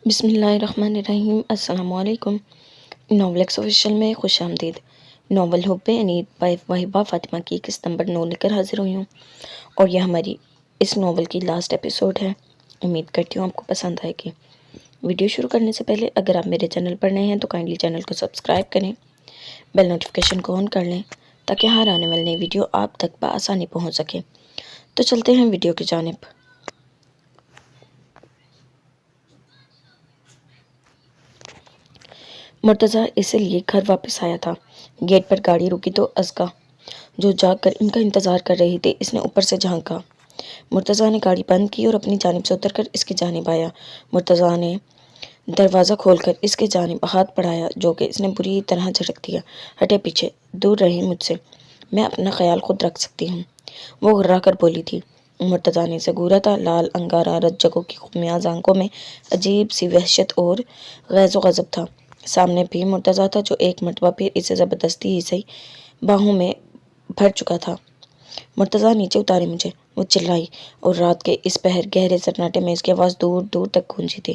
بسم اللہ الرحمن الرحیم۔ السلام علیکم۔ ناول ایکس آفیشیل میں خوش آمدید۔ ناول حب انید بائی وہبہ فاطمہ کی قسط نمبر 9 لے کر حاضر ہوئی ہوں، اور یہ ہماری اس ناول کی لاسٹ ایپیسوڈ ہے۔ امید کرتی ہوں آپ کو پسند آئے گی۔ ویڈیو شروع کرنے سے پہلے اگر آپ میرے چینل پر نئے ہیں تو کائنڈلی چینل کو سبسکرائب کریں، بیل نوٹیفیکیشن کو آن کر لیں تاکہ ہر آنے والی نئی ویڈیو آپ تک بآسانی پہنچ سکے۔ تو چلتے ہیں ویڈیو کی جانب۔ مرتضیٰ اسی لیے گھر واپس آیا تھا۔ گیٹ پر گاڑی رکی تو ازکا، جو جاگ کر ان کا انتظار کر رہی تھی، اس نے اوپر سے جھانکا۔ مرتضیٰ نے گاڑی بند کی اور اپنی جانب سے اتر کر اس کی جانب آیا۔ مرتضیٰ نے دروازہ کھول کر اس کی جانب ہاتھ بڑھایا، جو کہ اس نے بری طرح جھٹک دیا۔ ہٹے پیچھے، دور رہیں مجھ سے، میں اپنا خیال خود رکھ سکتی ہوں، وہ غرا کر بولی تھی۔ مرتضیٰ نے اسے گھورا تھا۔ لال انگارہ رت جگہوں کی خمیاز آنکھوں میں عجیب سی وحشت اور غیظ و غضب تھا۔ سامنے بھی مرتضیٰ تھا، جو ایک مرتبہ پھر اسے زبردستی ہی صحیح باہوں میں بھر چکا تھا۔ مرتضیٰ نیچے اتارے مجھے، وہ چلائی، اور رات کے اس پہر گہرے سناٹے میں اس کی آواز دور دور تک گونجی تھی۔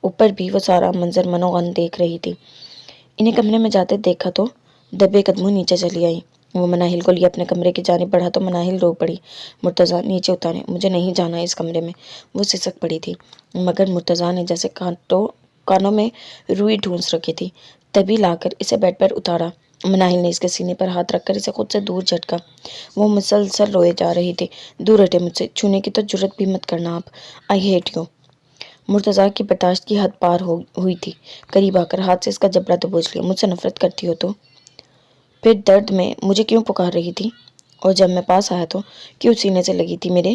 اوپر بھی وہ سارا منظر منوغن دیکھ رہی تھی۔ انہیں کمرے میں جاتے دیکھا تو دبے قدموں نیچے چلی آئی۔ وہ مناہل کو لیے اپنے کمرے کی جانب بڑھا تو مناہل رو پڑی۔ مرتضیٰ نیچے اتارے، مجھے نہیں جانا اس کمرے میں، وہ سسک پڑی تھی، مگر مرتضیٰ نے جیسے کانوں میں روئی ڈھونس رکھی تھی۔ تبھی لا کر اسے بیڈ پر اتارا۔ مناہل نے اس کے سینے پر ہاتھ رکھ کر اسے خود سے دور جھٹکا۔ وہ مسلسل روئے جا رہی تھی۔ دور ہٹے مجھ سے، چھونے کی تو جرات بھی مت کرنا آپ، آئی ہیٹ یو۔ مرتضیٰ کی برداشت کی حد پار ہوئی تھی۔ قریب آ کر ہاتھ سے اس کا جبڑا دبوچ لیا۔ مجھ سے نفرت کرتی ہو تو پھر درد میں مجھے کیوں پکار رہی تھی؟ اور جب میں پاس آیا تو کیوں سینے سے لگی تھی میرے؟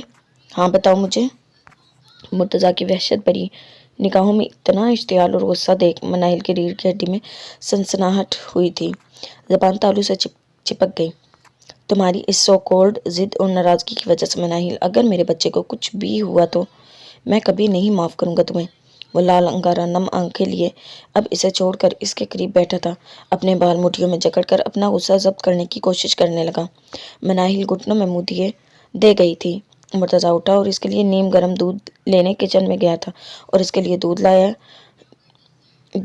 ہاں بتاؤ مجھے۔ مرتضیٰ کی وحشت بھری نگاہوں میں اتنا اشتعال اور غصہ دیکھ مناہل کی ریڑھ کی ہڈی میں سنسناہٹ ہوئی تھی۔ زبان تالو سے چپک گئی۔ تمہاری اس سو کولڈ ضد اور ناراضگی کی وجہ سے مناہل، اگر میرے بچے کو کچھ بھی ہوا تو میں کبھی نہیں معاف کروں گا تمہیں۔ وہ لال انگارہ نم آنکھیں لیے اب اسے چھوڑ کر اس کے قریب بیٹھا تھا۔ اپنے بال مٹھیوں میں جکڑ کر اپنا غصہ ضبط کرنے کی کوشش کرنے لگا۔ مناہل گھٹنوں میں منہ دے گئی تھی۔ مرتضیٰ اٹھا اور اس کے لیے نیم گرم دودھ لینے کچن میں گیا تھا، اور اس کے لیے دودھ لایا،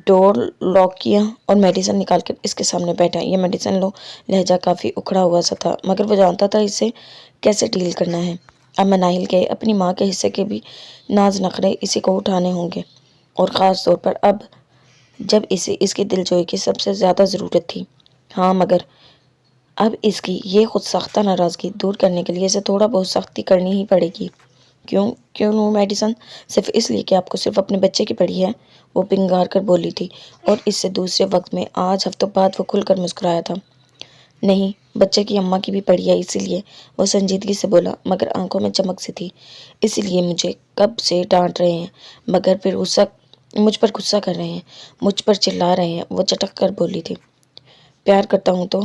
ڈور لاک کیا اور میڈیسن نکال کر اس کے سامنے بیٹھا۔ یہ میڈیسن لو، لہجہ کافی اکھڑا ہوا سا تھا، مگر وہ جانتا تھا اسے کیسے ڈیل کرنا ہے۔ اب مناہل کے اپنی ماں کے حصے کے بھی ناز نخرے اسی کو اٹھانے ہوں گے، اور خاص طور پر اب جب اسے اس کی دلجوئی کی سب سے زیادہ ضرورت تھی۔ ہاں مگر اب اس کی یہ خود ساختہ ناراضگی دور کرنے کے لیے اسے تھوڑا بہت سختی کرنی ہی پڑے گی۔ کیوں لوں میڈیسن؟ صرف اس لیے کہ آپ کو صرف اپنے بچے کی پڑی ہے، وہ پنگار کر بولی تھی، اور اس سے دوسرے وقت میں آج ہفتوں بعد وہ کھل کر مسکرایا تھا۔ نہیں، بچے کی اماں کی بھی پڑی ہے، اسی لیے، وہ سنجیدگی سے بولا، مگر آنکھوں میں چمک سی تھی۔ اسی لیے مجھے کب سے ڈانٹ رہے ہیں، مگر پھر مجھ پر غصہ کر رہے ہیں، مجھ پر چلا رہے ہیں، وہ چٹک کر بولی تھی۔ پیار کرتا ہوں تو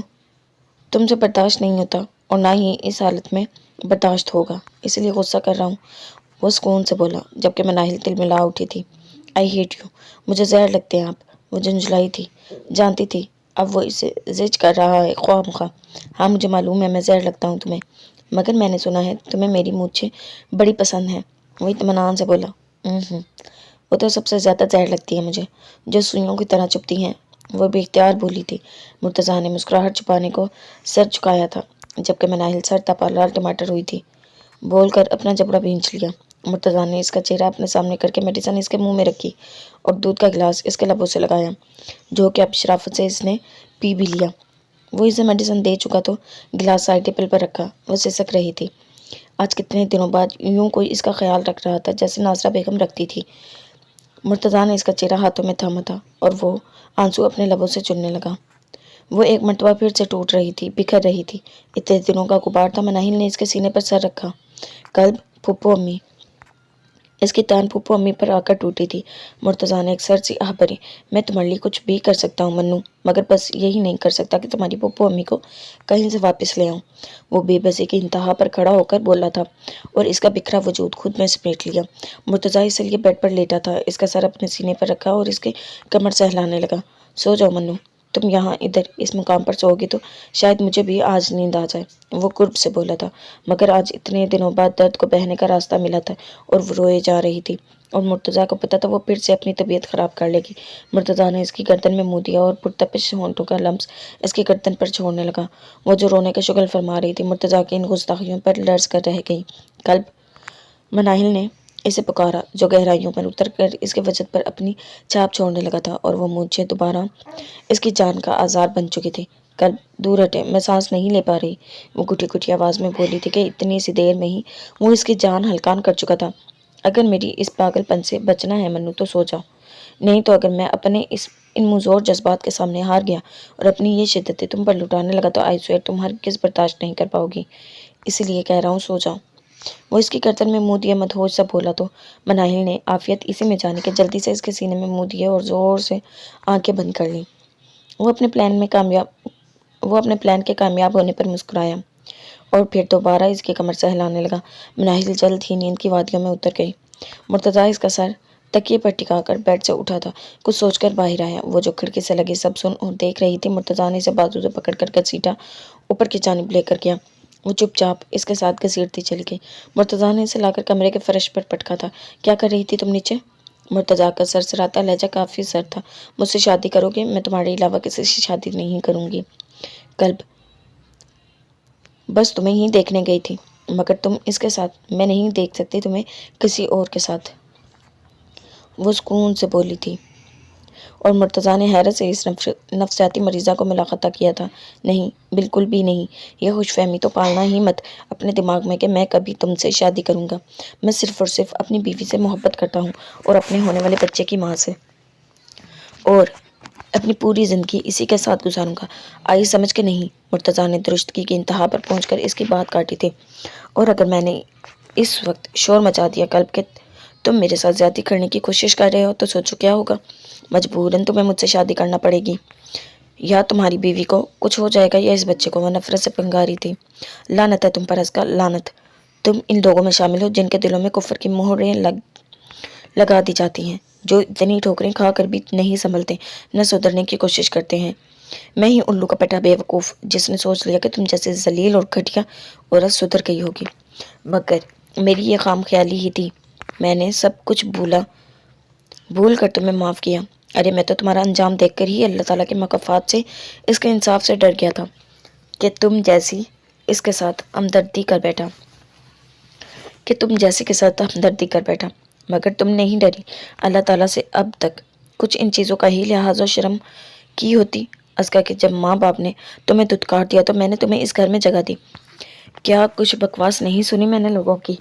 تم سے برداشت نہیں ہوتا، اور نہ ہی اس حالت میں برداشت ہوگا، اسی لیے غصہ کر رہا ہوں، وہ سکون سے بولا، جبکہ مناہل تلملا اٹھی تھی۔ آئی ہیٹ یو، مجھے زہر لگتے ہیں آپ، وہ جھنجھلائی تھی۔ جانتی تھی اب وہ اسے زج کر رہا ہے خواہ مخواہ۔ ہاں مجھے معلوم ہے میں زہر لگتا ہوں تمہیں، مگر میں نے سنا ہے تمہیں میری مونچھیں بڑی پسند ہیں، وہ اطمینان سے بولا۔ وہ تو سب سے زیادہ زہر لگتی ہے مجھے، جو سوئیوں کی طرح چبھتی ہیں، وہ بے اختیار بولی تھی۔ مرتضیٰ نے مسکراہٹ چھپانے کو سر جھکایا تھا، جبکہ مناہل سر تپا لال ٹماٹر ہوئی تھی۔ بول کر اپنا جبڑا بھینچ لیا۔ مرتضیٰ نے اس کا چہرہ اپنے سامنے کر کے میڈیسن اس کے منہ میں رکھی اور دودھ کا گلاس اس کے لبوں سے لگایا، جو کہ اب شرافت سے اس نے پی بھی لیا۔ وہ اسے میڈیسن دے چکا تو گلاس سائڈ ٹیبل پر رکھا۔ وہ سسک رہی تھی۔ آج کتنے دنوں بعد یوں کوئی اس کا خیال رکھ رہا تھا جیسے ناظرہ بیگم رکھتی تھی۔ مرتضیٰ نے اس کا چہرہ ہاتھوں میں تھاما تھا اور وہ آنسو اپنے لبوں سے چننے لگا۔ وہ ایک مرتبہ پھر سے ٹوٹ رہی تھی، بکھر رہی تھی۔ اتنے دنوں کا غبار تھا۔ مناہل نے اس کے سینے پر سر رکھا۔ قلب پھوپھو امی، اس کی تان پھوپھو امی پر آ کر ٹوٹی تھی۔ مرتضیٰ نے ایک سر سی آہ بھری۔ میں تمہارے لیے کچھ بھی کر سکتا ہوں منو، مگر بس یہی نہیں کر سکتا کہ تمہاری پھوپھو امی کو کہیں سے واپس لے آؤں۔ وہ بے بسی کی انتہا پر کھڑا ہو کر بولا تھا، اور اس کا بکھرا وجود خود میں سمیٹ لیا۔ مرتضیٰ اس لیے بیڈ پر لیٹا تھا، اس کا سر اپنے سینے پر رکھا اور اس کے کمر سہلانے لگا۔ سو جاؤ منو، تم یہاں ادھر اس مقام پر سو گی تو شاید مجھے بھی آج نیند آ جائے۔ وہ قرب سے بولا تھا، مگر آج اتنے دنوں بعد درد کو بہنے کا راستہ ملا تھا اور وہ روئے جا رہی تھی، اور مرتضیٰ کو پتا تھا وہ پھر سے اپنی طبیعت خراب کر لے گی۔ مرتضیٰ نے اس کی گردن میں منہ دیا اور پرتپش ہونٹوں کا لمس اس کی گردن پر چھوڑنے لگا۔ وہ جو رونے کا شغل فرما رہی تھی مرتضیٰ کی ان گستاخیوں پر لرز کر رہ گئی۔ قلب، مناہل نے اسے پکارا، جو گہرائیوں پر اتر کر اس کے وجد پر اپنی چھاپ چھوڑنے لگا تھا، اور وہ مجھے دوبارہ اس کی جان کا آزار بن چکی تھی۔ قلب، دور ہٹے، میں سانس نہیں لے پا رہی۔ وہ گھٹی گھٹی آواز میں بولی تھی کہ اتنی سی دیر میں ہی وہ اس کی جان ہلکان کر چکا تھا۔ اگر میری اس پاگل پن سے بچنا ہے منو تو سو جاؤ، نہیں تو اگر میں اپنے ان مزور جذبات کے سامنے ہار گیا اور اپنی یہ شدتیں تم پر لٹانے لگا تو آئی سویر تم ہرگز برداشت نہیں کر پاؤ گی، اسی لیے کہہ رہا ہوں سو جاؤ۔ وہ اس کی گردن میں منہ دیے مدہوش سا بولا تو مناہل نے عافیت اسی میں جانے کے جلدی سے اس کے سینے میں منہ دیے اور زور سے آنکھیں بند کر لیں۔ وہ اپنے پلان کے کامیاب ہونے پر مسکرایا اور پھر دوبارہ اس کی کمر سے ہلانے لگا۔ مناہل جلد ہی نیند کی وادیوں میں اتر گئی۔ مرتضیٰ اس کا سر تکیے پر ٹکا کر بیڈ سے اٹھا تھا، کچھ سوچ کر باہر آیا۔ وہ جو کھڑکی سے لگی سب سن اور دیکھ رہی تھی۔ مرتضیٰ نے اسے بازو سے پکڑ کر گھسیٹا، اوپر کی جانب لے کر گیا۔ وہ چپ چاپ اس کے ساتھ گھسیٹتی چلی گئی۔ مرتضیٰ نے اسے لا کر کمرے کے فرش پر پٹکا تھا۔ کیا کر رہی تھی تم نیچے؟ مرتضیٰ کا سرسراتا لہجہ کافی سرد تھا۔ مجھ سے شادی کرو گے؟ میں تمہارے علاوہ کسی سے شادی نہیں کروں گی۔ قلب، بس تمہیں ہی دیکھنے گئی تھی، مگر تم اس کے ساتھ، میں نہیں دیکھ سکتی تمہیں کسی اور کے ساتھ، وہ سکون سے بولی تھی۔ اور مرتضیٰ نے حیرت سے اس نفسیاتی مریضہ کو ملاقاتہ کیا تھا۔ نہیں، بالکل بھی نہیں، یہ خوش فہمی تو پالنا ہی مت اپنے دماغ میں کہ میں کبھی تم سے شادی کروں گا۔ میں صرف اور صرف اپنی بیوی سے محبت کرتا ہوں اور اپنے ہونے والے بچے کی ماں سے، اور اپنی پوری زندگی اسی کے ساتھ گزاروں گا۔ آئی سمجھ کے نہیں؟ مرتضیٰ نے درستگی کی انتہا پر پہنچ کر اس کی بات کاٹی تھی۔ اور اگر میں نے اس وقت شور مچا دیا قلب کہ تم میرے ساتھ زیادتی کرنے کی کوشش کر رہے ہو تو سوچو کیا ہوگا۔ مجبوراً تمہیں مجھ سے شادی کرنا پڑے گی، یا تمہاری بیوی کو کچھ ہو جائے گا یا اس بچے کو۔ وہ نفرت سے پنگاری تھی۔ لعنت ہے تم پر ازکا، لعنت! تم ان لوگوں میں شامل ہو جن کے دلوں میں کفر کی مہریں لگا دی جاتی ہیں، جو اتنی ٹھوکریں کھا کر بھی نہیں سنبھلتے، نہ سدھرنے کی کوشش کرتے ہیں۔ میں ہی الو کا پٹا بے وقوف جس نے سوچ لیا کہ تم جیسے ذلیل اور گھٹیا عورت سدھر گئی ہوگی، مگر میری یہ خام خیالی ہی تھی۔ میں نے سب کچھ بھول کر تمہیں معاف کیا۔ ارے میں تو تمہارا انجام دیکھ کر ہی اللہ تعالیٰ کے مکافات سے، اس کے انصاف سے ڈر گیا تھا کہ تم جیسی اس کے ساتھ ہمدردی کر بیٹھا، مگر تم نہیں ڈری۔ اللہ تعالیٰ سے اب تک کچھ ان چیزوں کا ہی لحاظ و شرم کی ہوتی ازکا کہ جب ماں باپ نے تمہیں دھتکار دیا تو میں نے تمہیں اس گھر میں جگہ دی۔ کیا کچھ بکواس نہیں سنی میں نے لوگوں کی؟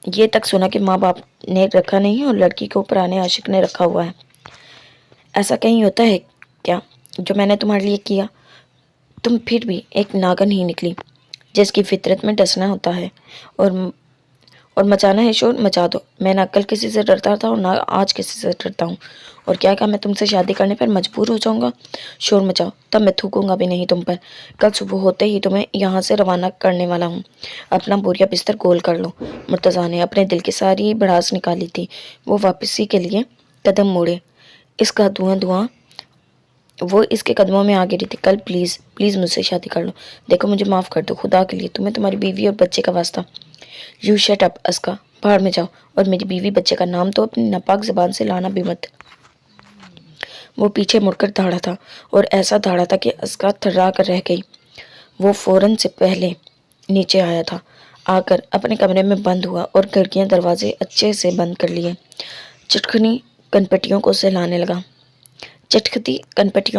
یہ تک سنا کہ ماں باپ نے رکھا نہیں اور لڑکی کو پرانے عاشق نے رکھا ہوا ہے۔ ایسا کہیں ہوتا ہے کیا جو میں نے تمہارے لیے کیا؟ تم پھر بھی ایک ناگن ہی نکلی جس کی فطرت میں ڈسنا ہوتا ہے اور مچانا ہے شور، مچا دو۔ میں نہ کل کسی سے ڈرتا تھا اور نہ آج کسی سے ڈرتا ہوں، اور کیا میں تم سے شادی کرنے پر مجبور ہو جاؤں گا؟ شور مچاؤ، تب میں تھوکوں گا بھی نہیں تم پر۔ کل صبح ہوتے ہی تمہیں یہاں سے روانہ کرنے والا ہوں۔ اپنا بوریا بستر گول کر لو۔ مرتضیٰ نے اپنے دل کی ساری بڑاس نکالی تھی۔ وہ واپسی کے لیے قدم موڑے، وہ اس کے قدموں میں آ گری تھی۔ کل پلیز پلیز مجھ سے شادی کر لو، دیکھو مجھے معاف کر دو، خدا کے لیے، تمہیں تمہاری بیوی اور بچے کا واسطہ۔ یو شٹ اپ ازکا، باہر میں جاؤ، اور میری بیوی بچے کا نام تو اپنی ناپاک زبان سے لانا بھی مت۔ وہ پیچھے مڑ کر دھاڑا تھا، اور ایسا دھاڑا تھا کہ ازکا تھرا کر رہ گئی۔ وہ فوراً سے پہلے نیچے آیا تھا، آ کر اپنے کمرے میں بند ہوا اور کھڑکیاں دروازے اچھے سے بند کر لیے۔ چٹکتی کنپٹیوں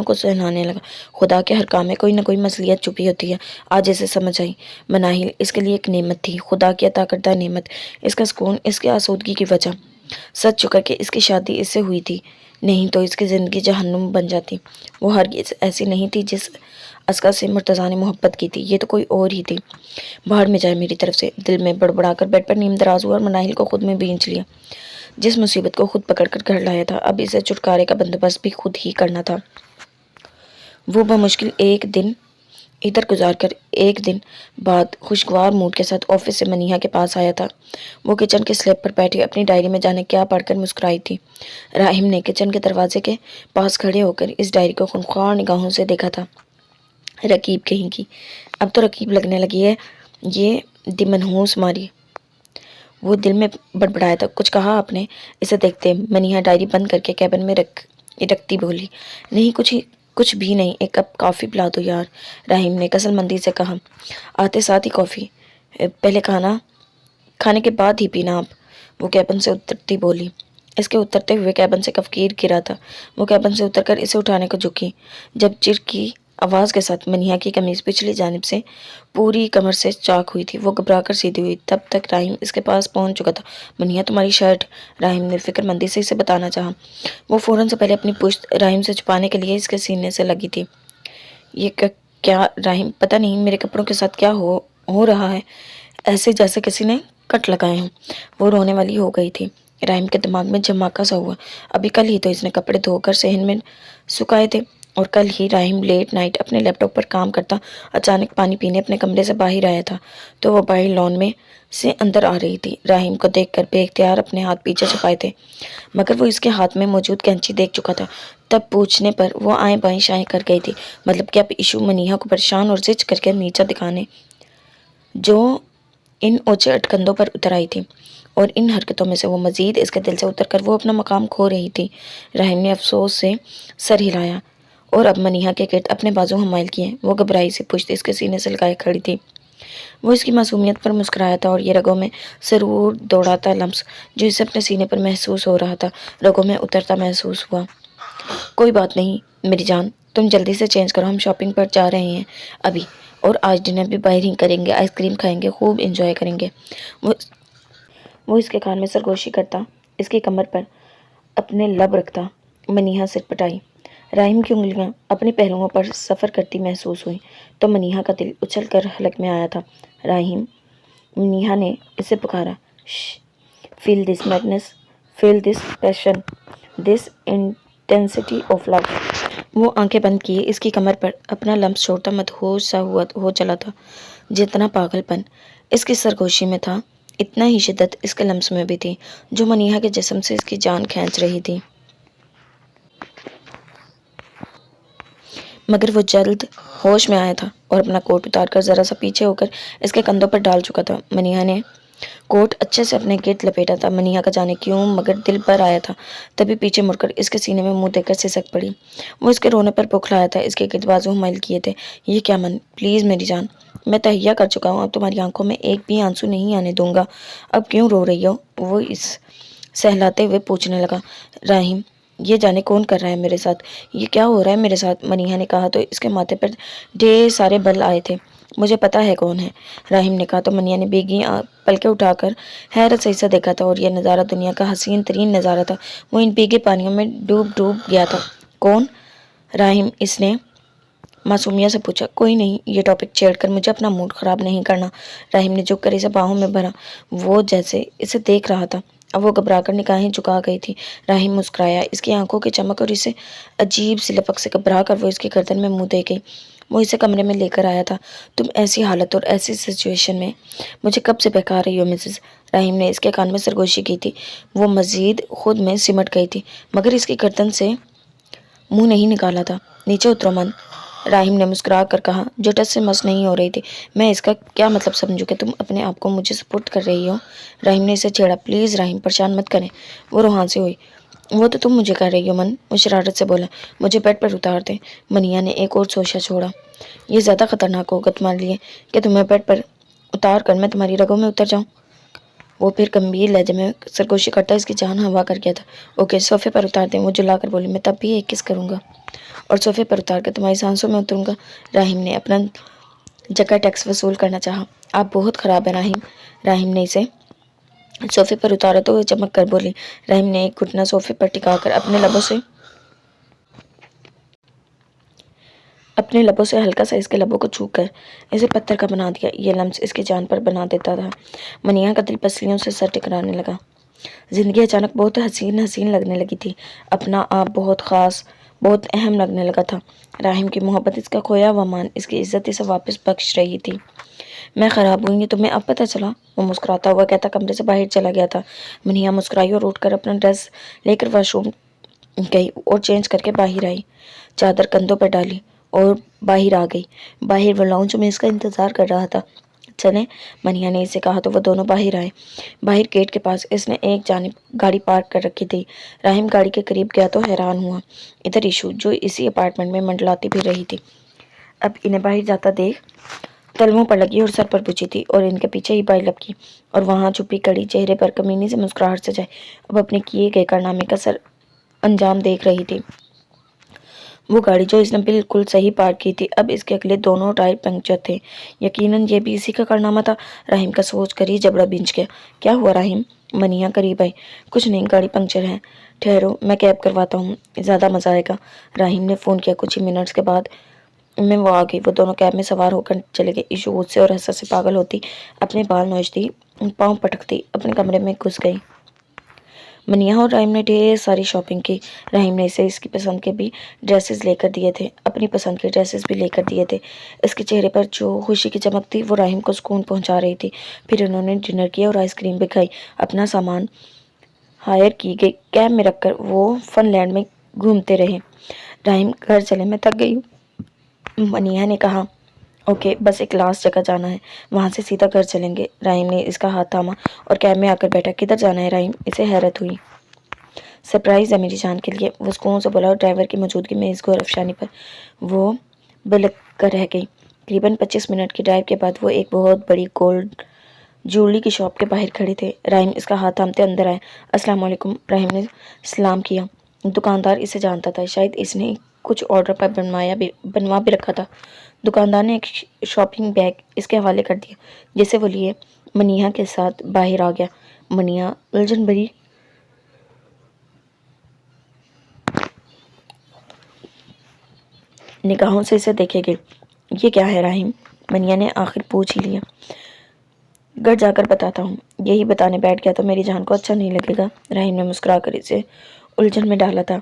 کو سہلانے لگا۔ خدا کے ہر کام میں کوئی نہ کوئی مصلحت چھپی ہوتی ہے، آج اسے سمجھ آئی۔ مناہل اس کے لیے ایک نعمت تھی، خدا کی عطا کردہ نعمت، اس کا سکون، اس کی آسودگی کی وجہ۔ سچ شکر کہ اس کی شادی اس سے ہوئی تھی، نہیں تو اس کی زندگی جہنم بن جاتی۔ وہ ہرگز ایسی نہیں تھی جس ازکا سے مرتضیٰ نے محبت کی تھی، یہ تو کوئی اور ہی تھی۔ باہر میں جائے میری طرف سے، دل میں بڑبڑا کر بیڈ پر نیم دراز ہوا اور مناہل کو خود میں بینچ لیا۔ جس مصیبت کو خود پکڑ کر گھر لایا تھا، اب اسے چھٹکارے کا بندوبست بھی خود ہی کرنا تھا۔ وہ بمشکل ایک دن ادھر گزار کر ایک دن بعد خوشگوار موڈ کے ساتھ آفس سے منیہا کے پاس آیا تھا۔ وہ کچن کے سلیب پر بیٹھی اپنی ڈائری میں جانے کیا پڑھ کر مسکرائی تھی۔ راہیم نے کچن کے دروازے کے پاس کھڑے ہو کر اس ڈائری کو خونخوار نگاہوں سے دیکھا تھا۔ رقیب کہیں کی، اب تو رقیب لگنے لگی ہے یہ دی منحوس ماری، وہ دل میں بڑبڑایا تھا۔ کچھ کہا آپ نے؟ اسے دیکھتے منیہا ڈائری بند کر کے کیبن میں رکھتی بولی، نہیں کچھ بھی نہیں، ایک کپ کافی پلا دو یار، راہیم نے کسل مندی سے کہا، آتے ساتھ ہی کافی، پہلے کھانے کے بعد ہی پینا آپ، وہ کیبن سے اترتی بولی۔ اس کے اترتے ہوئے کیبن سے کفگیر گرا تھا۔ وہ کیبن سے اتر کر اسے اٹھانے کو جھکی، جب چر کی آواز کے ساتھ منیہا کی قمیض پچھلی جانب سے پوری کمر سے چاک ہوئی تھی۔ وہ گھبرا کر سیدھی ہوئی، تب تک راہیم اس کے پاس پہنچ چکا تھا۔ منیہا تمہاری شرٹ، راہیم نے فکر مندی سے اسے بتانا چاہا۔ وہ فوراً سے پہلے اپنی پشت راہیم سے چھپانے کے لیے اس کے سینے سے لگی تھی۔ یہ کیا راہیم، پتہ نہیں میرے کپڑوں کے ساتھ کیا ہو رہا ہے، ایسے جیسے کسی نے کٹ لگائے ہوں۔ وہ رونے والی ہو گئی تھی۔ راہیم کے دماغ میں جھماکا سا ہوا، ابھی کل ہی تو اس نے کپڑے دھو کر صحن میں سکھائے تھے، اور کل ہی راہیم لیٹ نائٹ اپنے لیپ ٹاپ پر کام کرتا اچانک پانی پینے اپنے کمرے سے باہر آیا تھا تو وہ باہر لان میں سے اندر آ رہی تھی۔ راہیم کو دیکھ کر بے اختیار اپنے ہاتھ پیچھے چھپائے تھے، مگر وہ اس کے ہاتھ میں موجود کینچی دیکھ چکا تھا۔ تب پوچھنے پر وہ آئیں بائیں شائیں کر گئی تھی، مطلب کہ اب ایشو منیہا کو پریشان اور زج کر کے نیچا دکھانے جو ان اونچے اٹکندوں پر اتر آئی تھی، اور ان حرکتوں میں سے وہ مزید اس کے دل سے اتر کر وہ اپنا مقام کھو رہی تھی۔ راہیم نے افسوس سے سر ہلایا اور اب منیہا کے گرد اپنے بازو حمائل کیے۔ وہ گھبرائی سے پشت اس کے سینے سے لگائے کھڑی تھی۔ وہ اس کی معصومیت پر مسکرایا تھا، اور یہ رگوں میں سرور دوڑاتا لمس جو اسے اپنے سینے پر محسوس ہو رہا تھا رگوں میں اترتا محسوس ہوا۔ کوئی بات نہیں میری جان، تم جلدی سے چینج کرو، ہم شاپنگ پر جا رہے ہیں ابھی، اور آج ڈنر بھی باہر ہی کریں گے، آئس کریم کھائیں گے، خوب انجوائے کریں گے۔ وہ اس کے کان میں سرگوشی کرتا، اس کی کمر پر اپنے لب رکھتا۔ منیہا سر پٹائی، راہیم کی انگلیاں اپنے پہلوؤں پر سفر کرتی محسوس ہوئی تو منیہا کا دل اچھل کر حلق میں آیا تھا۔ راہیم، منیہا نے اسے پکارا، feel this madness, feel this passion, this intensity of love. وہ آنکھیں بند کیے اس کی کمر پر اپنا لمس چھوڑتا مدہوش سا ہو چلا تھا۔ جتنا پاگل پن اس کی سرگوشی میں تھا، اتنا ہی شدت اس کے لمس میں بھی تھی جو منیہا کے جسم سے اس کی جان کھینچ رہی تھی۔ مگر وہ جلد ہوش میں آیا تھا اور اپنا کوٹ اتار کر ذرا سا پیچھے ہو کر اس کے کندھوں پر ڈال چکا تھا۔ منیہا نے کوٹ اچھے سے اپنے گرد لپیٹا تھا۔ منیہا کا جانے کیوں مگر دل پر آیا تھا، تبھی پیچھے مڑ کر اس کے سینے میں منہ دے کر سسک پڑی۔ وہ اس کے رونے پر بوکھلایا تھا، اس کے گرد بازو حمائل کیے تھے۔ یہ کیا من، پلیز میری جان، میں تہیا کر چکا ہوں، اب تمہاری آنکھوں میں ایک بھی آنسو نہیں آنے دوں گا، اب کیوں رو رہی ہو؟ وہ اس سہلاتے ہوئے پوچھنے لگا۔ راہیم، یہ جانے کون کر رہا ہے میرے ساتھ، یہ کیا ہو رہا ہے میرے ساتھ؟ منیہا نے کہا تو اس کے ماتھے پر ڈھیر سارے بل آئے تھے۔ مجھے پتا ہے کون ہے، راہیم نے کہا تو منیہا نے بیگی پلکیں اٹھا کر حیرت سے اسے دیکھا تھا، اور یہ نظارہ دنیا کا حسین ترین نظارہ تھا۔ وہ ان بیگے پانیوں میں ڈوب گیا تھا۔ کون؟ راہیم اس نے معصومیت سے پوچھا۔ کوئی نہیں، یہ ٹاپک چھیڑ کر مجھے اپنا موڈ خراب نہیں کرنا۔ راہیم نے جھک کر اسے باہوں میں بھرا، وہ جیسے اسے دیکھ رہا تھا۔ اب وہ گھبرا کر نگاہیں جھکا گئی تھی۔ راہیم مسکرایا، اس کی آنکھوں کی چمک اور اسے عجیب سی لپک سے گھبرا کر وہ اس کی گردن میں منہ دے گئی۔ وہ اسے کمرے میں لے کر آیا تھا۔ تم ایسی حالت اور ایسی سچویشن میں مجھے کب سے بہکا رہی ہو مسز؟ راہیم نے اس کے کان میں سرگوشی کی تھی۔ وہ مزید خود میں سمٹ گئی تھی، مگر اس کی گردن سے منہ نہیں نکالا تھا۔ نیچے اترو من، راہیم نے مسکرا کر کہا جو ٹچ سے مس نہیں ہو رہی تھی۔ میں اس کا کیا مطلب سمجھوں کہ تم اپنے آپ کو مجھے سپورٹ کر رہی ہو؟ راہیم نے اسے چھیڑا، پلیز راہیم پریشان مت کریں۔ وہ روحان سے ہوئی، وہ تو تم مجھے کر رہی ہو من، وہ شرارت سے بولا۔ مجھے بیڈ پر اتار دیں۔ منیہا نے ایک اور سوچا چھوڑا، یہ زیادہ خطرناک ہوگا تمہارے لیے کہ تمہیں بیڈ پر اتار کر میں تمہاری رگوں میں اتر جاؤں۔ وہ پھر گمبھیر لہجے میں سرگوشی کرتا اس کی جان ہوا کر گیا تھا۔ اوکے، صوفے پر اتار دیں۔ وہ جلا کر بولی، میں تب بھی ایک کس کروں گا اور صوفے پر اتار کر تمہاری سانسوں میں اتروں گا۔ راہیم نے اپنا جگہ ٹیکس وصول کرنا چاہا۔ آپ بہت خراب ہیں راہیم۔ راہیم نے اسے صوفے پر اتارا تو وہ چمک کر بولی۔ راہیم نے ایک گھٹنا صوفے پر ٹکا کر اپنے لبوں سے ہلکا سا اس کے لبوں کو چھو کر اسے پتھر کا بنا دیا۔ یہ لمس اس کی جان پر بنا دیتا تھا۔ منیہا کا دل پسلیوں سے سر ٹکرانے لگا۔ زندگی اچانک بہت حسین لگنے لگی تھی۔ اپنا آپ بہت خاص، بہت اہم لگنے لگا تھا۔ راہم کی محبت، اس کا کھویا ہوا مان، اس کی عزت اسے واپس بخش رہی تھی۔ میں خراب ہوئی، تمہیں اب پتہ چلا؟ وہ مسکراتا ہوا کہتا کمرے سے باہر چلا گیا تھا۔ منیہا مسکرائی اور اٹھ کر اپنا ڈریس لے کر واش روم گئی اور چینج کر کے باہر آئی، چادر کندھوں پر ڈالی اور باہر آ گئی۔ باہر وہ لاؤنج میں اس کا انتظار کر رہا تھا۔ چلیں، منیہا نے اسے کہا تو وہ دونوں باہر آئے۔ باہر گیٹ کے پاس اس نے ایک جانب گاڑی پارک کر رکھی تھی۔ راہم گاڑی کے قریب گیا تو حیران ہوا۔ ادھر ایشو، جو اسی اپارٹمنٹ میں منڈلاتی بھی رہی تھی، اب انہیں باہر جاتا دیکھ تلووں پر لگی اور سر پر بجھی تھی اور ان کے پیچھے ہی بائی لپکی اور وہاں چھپی کڑی چہرے پر کمینی سے مسکراہٹ سجائے اب اپنے کیے گئے کارنامے کا سر انجام دیکھ رہی تھی۔ وہ گاڑی جو اس نے بالکل صحیح پارک کی تھی، اب اس کے اگلے دونوں ٹائر پنکچر تھے۔ یقیناً یہ بھی اسی کا کارنامہ تھا۔ راہم کا سوچ کر ہی جبڑا بھنج گیا۔ کیا ہوا راہم؟ منیہا قریب آئی۔ کچھ نہیں، گاڑی پنکچر ہے، ٹھہرو میں کیب کرواتا ہوں، زیادہ مزہ آئے گا۔ راہم نے فون کیا۔ کچھ ہی منٹس کے بعد میں وہ آ گئی۔ وہ دونوں کیب میں سوار ہو کر چلے گئے۔ ایشو غصے اور حسرت سے پاگل ہوتی، اپنے بال نوچتی، پاؤں پٹکتی اپنے کمرے میں گھس گئی۔ منیہا اور راہم نے ڈھیر ساری شاپنگ کی۔ راہم نے اسے اس کی پسند کے بھی ڈریسز لے کر دیے تھے، اپنی پسند کے ڈریسز بھی لے کر دیے تھے۔ اس کے چہرے پر جو خوشی کی چمک تھی وہ راہم کو سکون پہنچا رہی تھی۔ پھر انہوں نے ڈنر کیا اور آئس کریم بھی کھائی۔ اپنا سامان ہائر کی گئی کیب میں رکھ کر وہ فن لینڈ میں گھومتے رہے۔ راہم گھر چلے، میں تھک گئی ہوں، منیہا نے کہا۔ اوکے، بس ایک لاسٹ جگہ جانا ہے، وہاں سے سیدھا گھر چلیں گے۔ راہم نے اس کا ہاتھ تھاما اور کیب میں آ کر بیٹھا۔ کدھر جانا ہے راہم؟ اسے حیرت ہوئی۔ سرپرائز ہے میری جان کے لیے، وہ سکون سے بولا اور ڈرائیور کی موجودگی میں اس غور افشانی پر وہ بلک کر رہ گئی۔ تقریباً 25 منٹ کی ڈرائیو کے بعد وہ ایک بہت بڑی گولڈ جویلری کی شاپ کے باہر کھڑے تھے۔ راہم اس کا ہاتھ تھامتے اندر آئے۔ السلام علیکم، راہم نے سلام کیا۔ دکاندار اسے جانتا تھا، شاید اس نے کچھ آرڈر پر بنوا بھی رکھا تھا۔ دکاندار نے ایک شاپنگ بیگ اس کے حوالے کر دیا، جسے وہ لیے منیہا کے ساتھ باہر آ گیا۔ منیہا الجھن بھری نگاہوں سے اسے دیکھے گئی۔ یہ کیا ہے راہم؟ منیہا نے آخر پوچھ ہی لیا۔ گھر جا کر بتاتا ہوں، یہی بتانے بیٹھ گیا تو میری جان کو اچھا نہیں لگے گا۔ راہم نے مسکرا کر اسے الجھن میں ڈالا تھا۔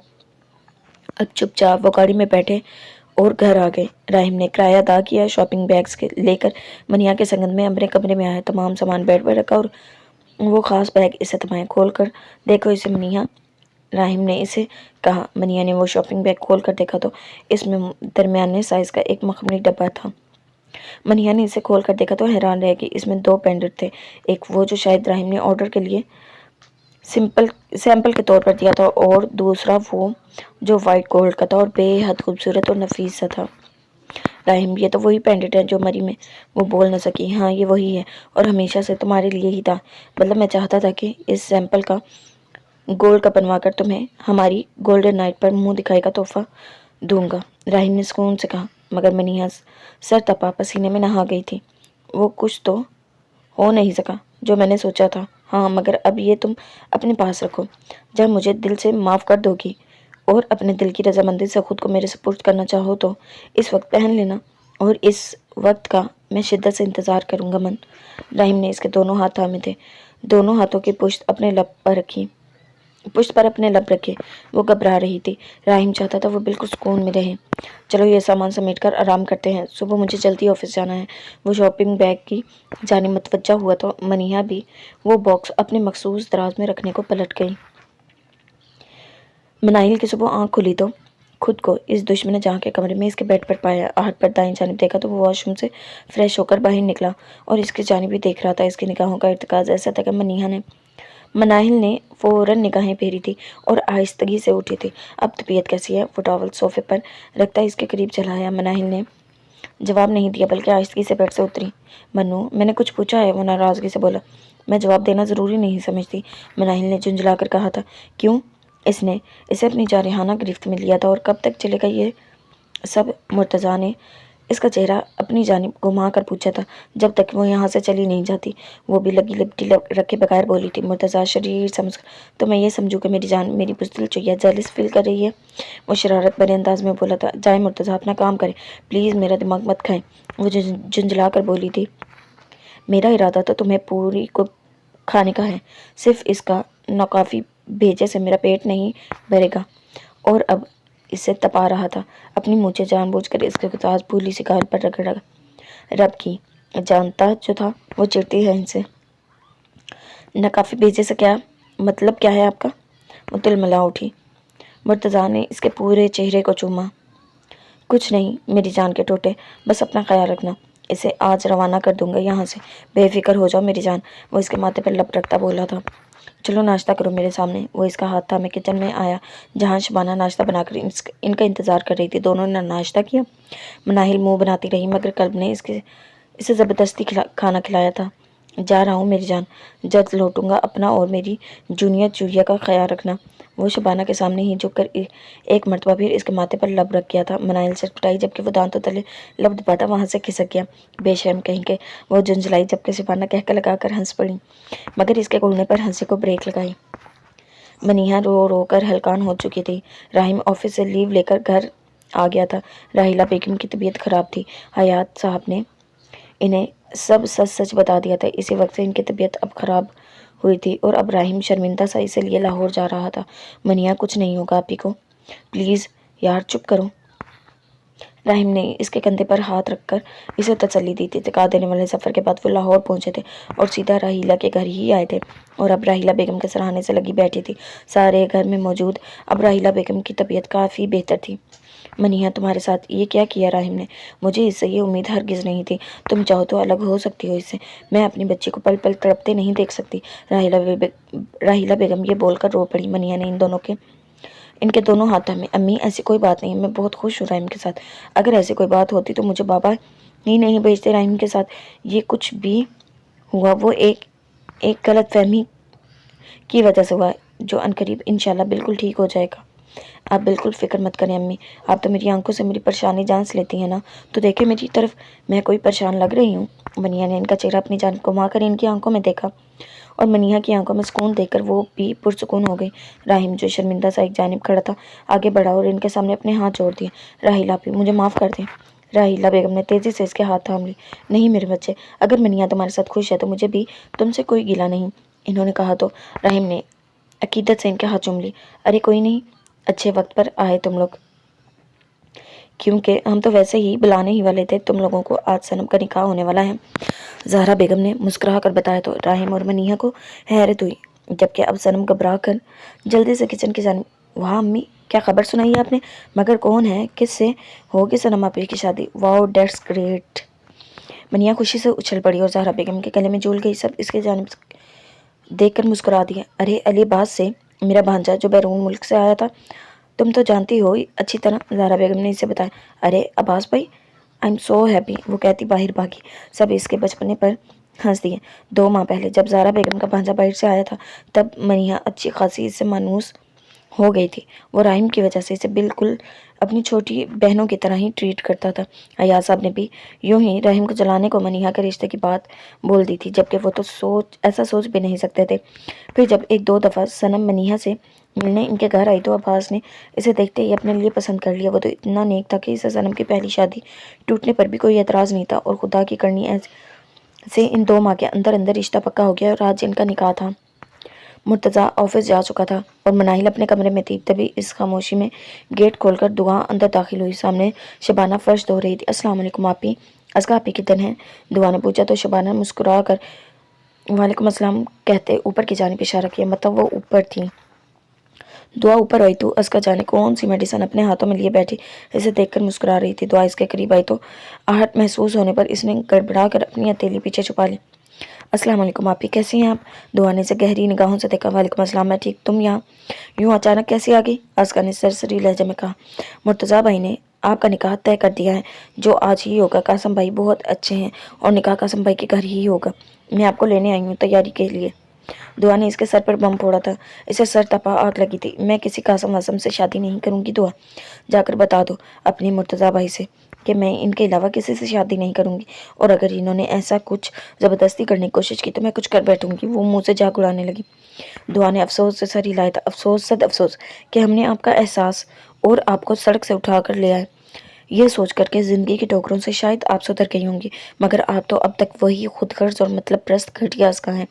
اب چپ چاپ وہ گاڑی میں بیٹھے اور گھر آ گئے۔ راہم نے کرایہ ادا کیا، شاپنگ بیگز لے کر منیہا کے سنگند میں اپنے کمرے میں آیا۔ تمام سامان بیڈ پر رکھا اور وہ خاص بیگ اسے تھمایا۔ کھول کر دیکھو اسے منیہا، راہم نے اسے کہا۔ منیہا نے وہ شاپنگ بیگ کھول کر دیکھا تو اس میں درمیانے سائز کا ایک مخملی ڈبہ تھا۔ منیہا نے اسے کھول کر دیکھا تو حیران رہ گئی۔ اس میں 2 پینڈنٹ تھے، ایک وہ جو شاید راہم نے آرڈر کے لیے سیمپل کے طور پر دیا تھا اور دوسرا وہ جو وائٹ گولڈ کا تھا اور بے حد خوبصورت اور نفیس سا تھا۔ راہم، یہ تو وہی پینڈنٹ ہے جو مری میں وہ بول نہ سکی۔ ہاں، یہ وہی ہے اور ہمیشہ سے تمہارے لیے ہی تھا۔ مطلب میں چاہتا تھا کہ اس سیمپل کا گولڈ کا بنوا کر تمہیں ہماری گولڈن نائٹ پر منہ دکھائی کا تحفہ دوں گا، راہم نے سکون سے کہا۔ مگر منیہا سر تپا پسینے میں نہا گئی تھی۔ وہ کچھ تو ہو نہیں سکا جو میں نے سوچا تھا۔ ہاں، مگر اب یہ تم اپنے پاس رکھو۔ جب مجھے دل سے معاف کر دو گی اور اپنے دل کی رضامندی سے خود کو میرے سپرد کرنا چاہو تو اس وقت پہن لینا، اور اس وقت کا میں شدت سے انتظار کروں گا من۔ راہم نے اس کے دونوں ہاتھ تھامے تھے، دونوں ہاتھوں کی پشت پر اپنے لب رکھے۔ وہ گھبرا رہی تھی۔ راہم چاہتا تھا وہ بالکل سکون میں رہے۔ چلو یہ سامان سمیٹ کر آرام کرتے ہیں، صبح مجھے جلدی آفس جانا ہے۔ وہ شاپنگ بیگ کی جانب متوجہ ہوا تو منیہا بھی وہ باکس اپنے مخصوص دراز میں رکھنے کو پلٹ گئی۔ مناہل کی صبح آنکھ کھلی تو خود کو اس دشمن جہاں کے کمرے میں اس کے بیڈ پر پایا۔ آہٹ پر دائیں جانب دیکھا تو وہ واش روم سے فریش ہو کر باہر نکلا اور اس کی جانب ہی دیکھ رہا تھا۔ اس کی نگاہوں کا ارتکاز ایسا تھا کہ مناہل نے فوراً نگاہیں پھیری تھی اور آہستگی سے اٹھی تھی۔ اب طبیعت کیسی ہے؟ وہ ٹاول صوفے پر رکھتا اس کے قریب چلا آیا۔ مناہل نے جواب نہیں دیا بلکہ آہستگی سے بیڈ سے اتری۔ منو، میں نے کچھ پوچھا ہے؟ وہ ناراضگی سے بولا۔ میں جواب دینا ضروری نہیں سمجھتی، مناہل نے جھنجھلا کر کہا تھا۔ کیوں؟ اس نے اسے اپنی جارحانہ گرفت میں لیا تھا اور کب تک چلے گا یہ سب؟ مرتضیٰ نے اس کا چہرہ اپنی جانب گھما کر پوچھا تھا۔ جب تک وہ یہاں سے چلی نہیں جاتی، وہ بھی لگی لپٹی رکھے بغیر بولی تھی۔ مرتضیٰ شریر سے مسکرا۔ تو میں یہ سمجھوں کہ میری جان میری بزدل چوہیا جیلس فیل کر رہی ہے؟ وہ شرارت بھرے انداز میں بولا تھا۔ جائیں مرتضیٰ، اپنا کام کریں، پلیز میرا دماغ مت کھائیں، وہ جھنجھلا کر بولی تھی۔ میرا ارادہ تو تمہیں پوری کو کھانے کا ہے، صرف اس کا ناکافی بھیجے سے میرا پیٹ نہیں بھرے گا، اور اب اس سے تپا رہا تھا۔ اپنی مونچھیں جان بوجھ کر اس کے گزاز پھولی سی گال پر رب کی، جانتا جو تھا وہ چڑتی ہے ان سے۔ نہ کافی بھیجے سے کیا مطلب کیا ہے آپ کا؟ وہ تلملا اٹھی۔ مرتضیٰ نے اس کے پورے چہرے کو چوما۔ کچھ نہیں میری جان کے ٹوٹے، بس اپنا خیال رکھنا، اسے آج روانہ کر دوں گا یہاں سے، بے فکر ہو جاؤ میری جان۔ وہ اس کے ماتھے پر لپ رکھتا بولا تھا۔ چلو ناشتہ کرو میرے سامنے۔ وہ اس کا ہاتھ تھامے کچن میں آیا جہاں شبانہ ناشتہ بنا کر ان کا انتظار کر رہی تھی۔ دونوں نے ناشتہ کیا۔ مناہل منہ بناتی رہی مگر قلب نے اسے زبردستی کھانا کھلایا تھا۔ جا رہا ہوں میری جان، جلد لوٹوں گا، اپنا اور میری جونیئر چوریا کا خیال رکھنا۔ وہ شبانہ کے سامنے ہی جھک کر ایک مرتبہ پھر اس کے ماتھے پر لب رکھ گیا تھا۔ مناہل سٹپٹائی جبکہ وہ دانتوں تلے لب دباتا وہاں سے کھسک گیا۔ بے شرم کہیں کے، وہ جھنجھلائی جبکہ شبانہ کہکہ لگا کر ہنس پڑی، مگر اس کے گھوڑنے پر ہنسی کو بریک لگائی۔ منیہا رو رو کر ہلکان ہو چکی تھی۔ راہیم آفس سے لیو لے کر گھر آ گیا تھا۔ راحیلہ بیگم کی طبیعت خراب تھی۔ حیات صاحب نے انہیں سب سچ سچ بتا دیا تھا۔ اسی وقت سے ان کی طبیعت اب خراب ہوئی تھی اور اب راہیم شرمندہ سا اسے لیے لاہور جا رہا تھا۔ منیہا کچھ نہیں ہوگا آپی کو، پلیز یار چپ کرو۔ راہیم نے اس کے کندھے پر ہاتھ رکھ کر اسے تسلی دی تھی۔ تھکا دینے والے سفر کے بعد وہ لاہور پہنچے تھے اور سیدھا راحیلہ کے گھر ہی آئے تھے اور اب راحیلہ بیگم کے سراہنے سے لگی بیٹھی تھی۔ سارے گھر میں موجود اب راحیلہ بیگم کی طبیعت کافی بہتر تھی۔ منیہا تمہارے ساتھ یہ کیا کیا راہیم نے؟ مجھے اس سے یہ امید ہرگز نہیں تھی۔ تم چاہو تو الگ ہو سکتی ہو اس سے، میں اپنی بچی کو پل پل تڑپتے نہیں دیکھ سکتی۔ راحیلہ بیگم یہ بول کر رو پڑی۔ منیہا نے ان کے دونوں ہاتھوں میں، امی ایسی کوئی بات نہیں، میں بہت خوش ہوں راہیم کے ساتھ۔ اگر ایسی کوئی بات ہوتی تو مجھے بابا ہی نہیں بھیجتے راہیم کے ساتھ۔ یہ کچھ بھی ہوا وہ ایک غلط فہمی کی وجہ سے ہوا جو عنقریب انشاءاللہ بالکل ٹھیک ہو جائے گا۔ آپ بالکل فکر مت کریں امی، آپ تو میری آنکھوں سے میری پریشانی جانچ لیتی ہیں نا، تو دیکھیں میری طرف، میں کوئی پریشان لگ رہی ہوں؟ منیہا نے ان کا چہرہ اپنی جانب گھما کر ان کی آنکھوں میں دیکھا اور منیہا کی آنکھوں میں سکون دیکھ کر وہ بھی پرسکون ہو گئی۔ راہیم جو شرمندہ سا ایک جانب کھڑا تھا آگے بڑھا اور ان کے سامنے اپنے ہاتھ جوڑ دیے۔ راحیلہ آپی مجھے معاف کر دیں۔ راحیلہ بیگم نے تیزی سے اس کے ہاتھ تھام لی۔ نہیں میرے بچے، اگر منیہا تمہارے ساتھ خوش ہے تو مجھے بھی تم سے کوئی گلہ نہیں، انہوں نے کہا تو راہیم نے عقیدت سے ان کے ہاتھ چوم لی۔ ارے کوئی نہیں، اچھے وقت پر آئے تم لوگ، کیونکہ ہم تو ویسے ہی بلانے ہی والے تھے، تم لوگوں کو آج صنم کا نکاح ہونے والا ہے، زہرا بیگم نے مسکرا کر بتایا تو راہیم اور منیہا کو حیرت ہوئی، جبکہ اب صنم گھبرا کر جلدی سے کچن کی جانب۔ واہ امی، کیا خبر سنائی ہے آپ نے؟ مگر کون ہے، کس سے ہوگی صنم آپی کی شادی؟ واو دیٹس گریٹ۔ منیہا خوشی سے اچھل پڑی اور زہرا بیگم کے گلے میں جھول گئی۔ سب اس کے جانب دیکھ کر مسکرا دیا۔ ارے علی باز سے، میرا بھانجا جو بیرون ملک سے آیا تھا، تم تو جانتی ہو اچھی طرح، زہرا بیگم نے اسے بتایا۔ ارے عباس بھائی، آئی ایم سو ہیپی، وہ کہتی باہر بھاگی۔ سب اس کے بچپنے پر ہنس دیے۔ 2 ماہ پہلے جب زہرا بیگم کا بھانجا باہر سے آیا تھا تب منیہا اچھی خاصی اس سے مانوس ہو گئی تھی۔ وہ راہیم کی وجہ سے اسے بالکل اپنی چھوٹی بہنوں کی طرح ہی ٹریٹ کرتا تھا۔ حیات صاحب نے بھی یوں ہی رحیم کو جلانے کو منیہا کے رشتے کی بات بول دی تھی، جبکہ وہ تو ایسا سوچ بھی نہیں سکتے تھے۔ پھر جب 1-2 دفعہ صنم منیہا سے ملنے ان کے گھر آئی تو عباس نے اسے دیکھتے ہی اپنے لیے پسند کر لیا۔ وہ تو اتنا نیک تھا کہ اسے صنم کی پہلی شادی ٹوٹنے پر بھی کوئی اعتراض نہیں تھا، اور خدا کی کرنی سے ان 2 ماہ کے اندر اندر رشتہ پکا ہو گیا اور آج ان کا نکاح تھا۔ مرتضیٰ آفس جا چکا تھا اور مناہل اپنے کمرے میں تھی، تبھی اس خاموشی میں گیٹ کھول کر دعا اندر داخل ہوئی۔ سامنے شبانہ فرش دھو رہی تھی۔ السلام علیکم آپی، ازگا آپی کدھر ہیں؟ دعا نے پوچھا تو شبانہ مسکرا کر وعلیکم السلام کہتے اوپر کی جانب اشارہ کیا، مطلب وہ اوپر تھی۔ دعا اوپر آئی تو ازگا جانے کون سی میڈیسن اپنے ہاتھوں میں لیے بیٹھی اسے دیکھ کر مسکرا رہی تھی۔ دعا اس کے قریب آئی تو آہٹ محسوس ہونے پر اس نے گڑبڑا کر اپنی ہتھیلی پیچھے چھپا لی۔ السلام علیکم آپی، کیسی ہیں آپ؟ دعا نے اسے گہری نگاہوں سے دیکھا۔ وعلیکم السلام، میں ٹھیک، تم یہاں یوں اچانک کیسی آ گئی؟ ازگا نے سرسری لہجے میں کہا۔ مرتضیٰ بھائی نے آپ کا نکاح طے کر دیا ہے، جو آج ہی ہوگا۔ قاسم بھائی بہت اچھے ہیں اور نکاح قاسم بھائی کے گھر ہی ہوگا۔ میں آپ کو لینے آئی ہوں تیاری کے لیے۔ دعا نے اس کے سر پر بم پھوڑا تھا، اسے سر تپا آگ لگی تھی۔ میں کسی قاسم واسم سے شادی نہیں کروں گی دعا، جا کر بتا دو اپنے مرتضیٰ بھائی سے کہ میں ان کے علاوہ کسی سے شادی نہیں کروں گی، اور اگر انہوں نے ایسا کچھ زبردستی کرنے کی کوشش کی تو میں کچھ کر بیٹھوں گی۔ وہ منہ سے جھاگ اڑانے لگی۔ دعا نے افسوس سے سر ہلایا تھا۔ افسوس، صد افسوس کہ ہم نے آپ کا احساس اور آپ کو سڑک سے اٹھا کر لے آئے، یہ سوچ کر کہ زندگی کی ٹھوکروں سے شاید آپ سدھر گئی ہوں گی، مگر آپ تو اب تک وہی خود غرض اور مطلب پرست گھٹیا ازگا ہیں۔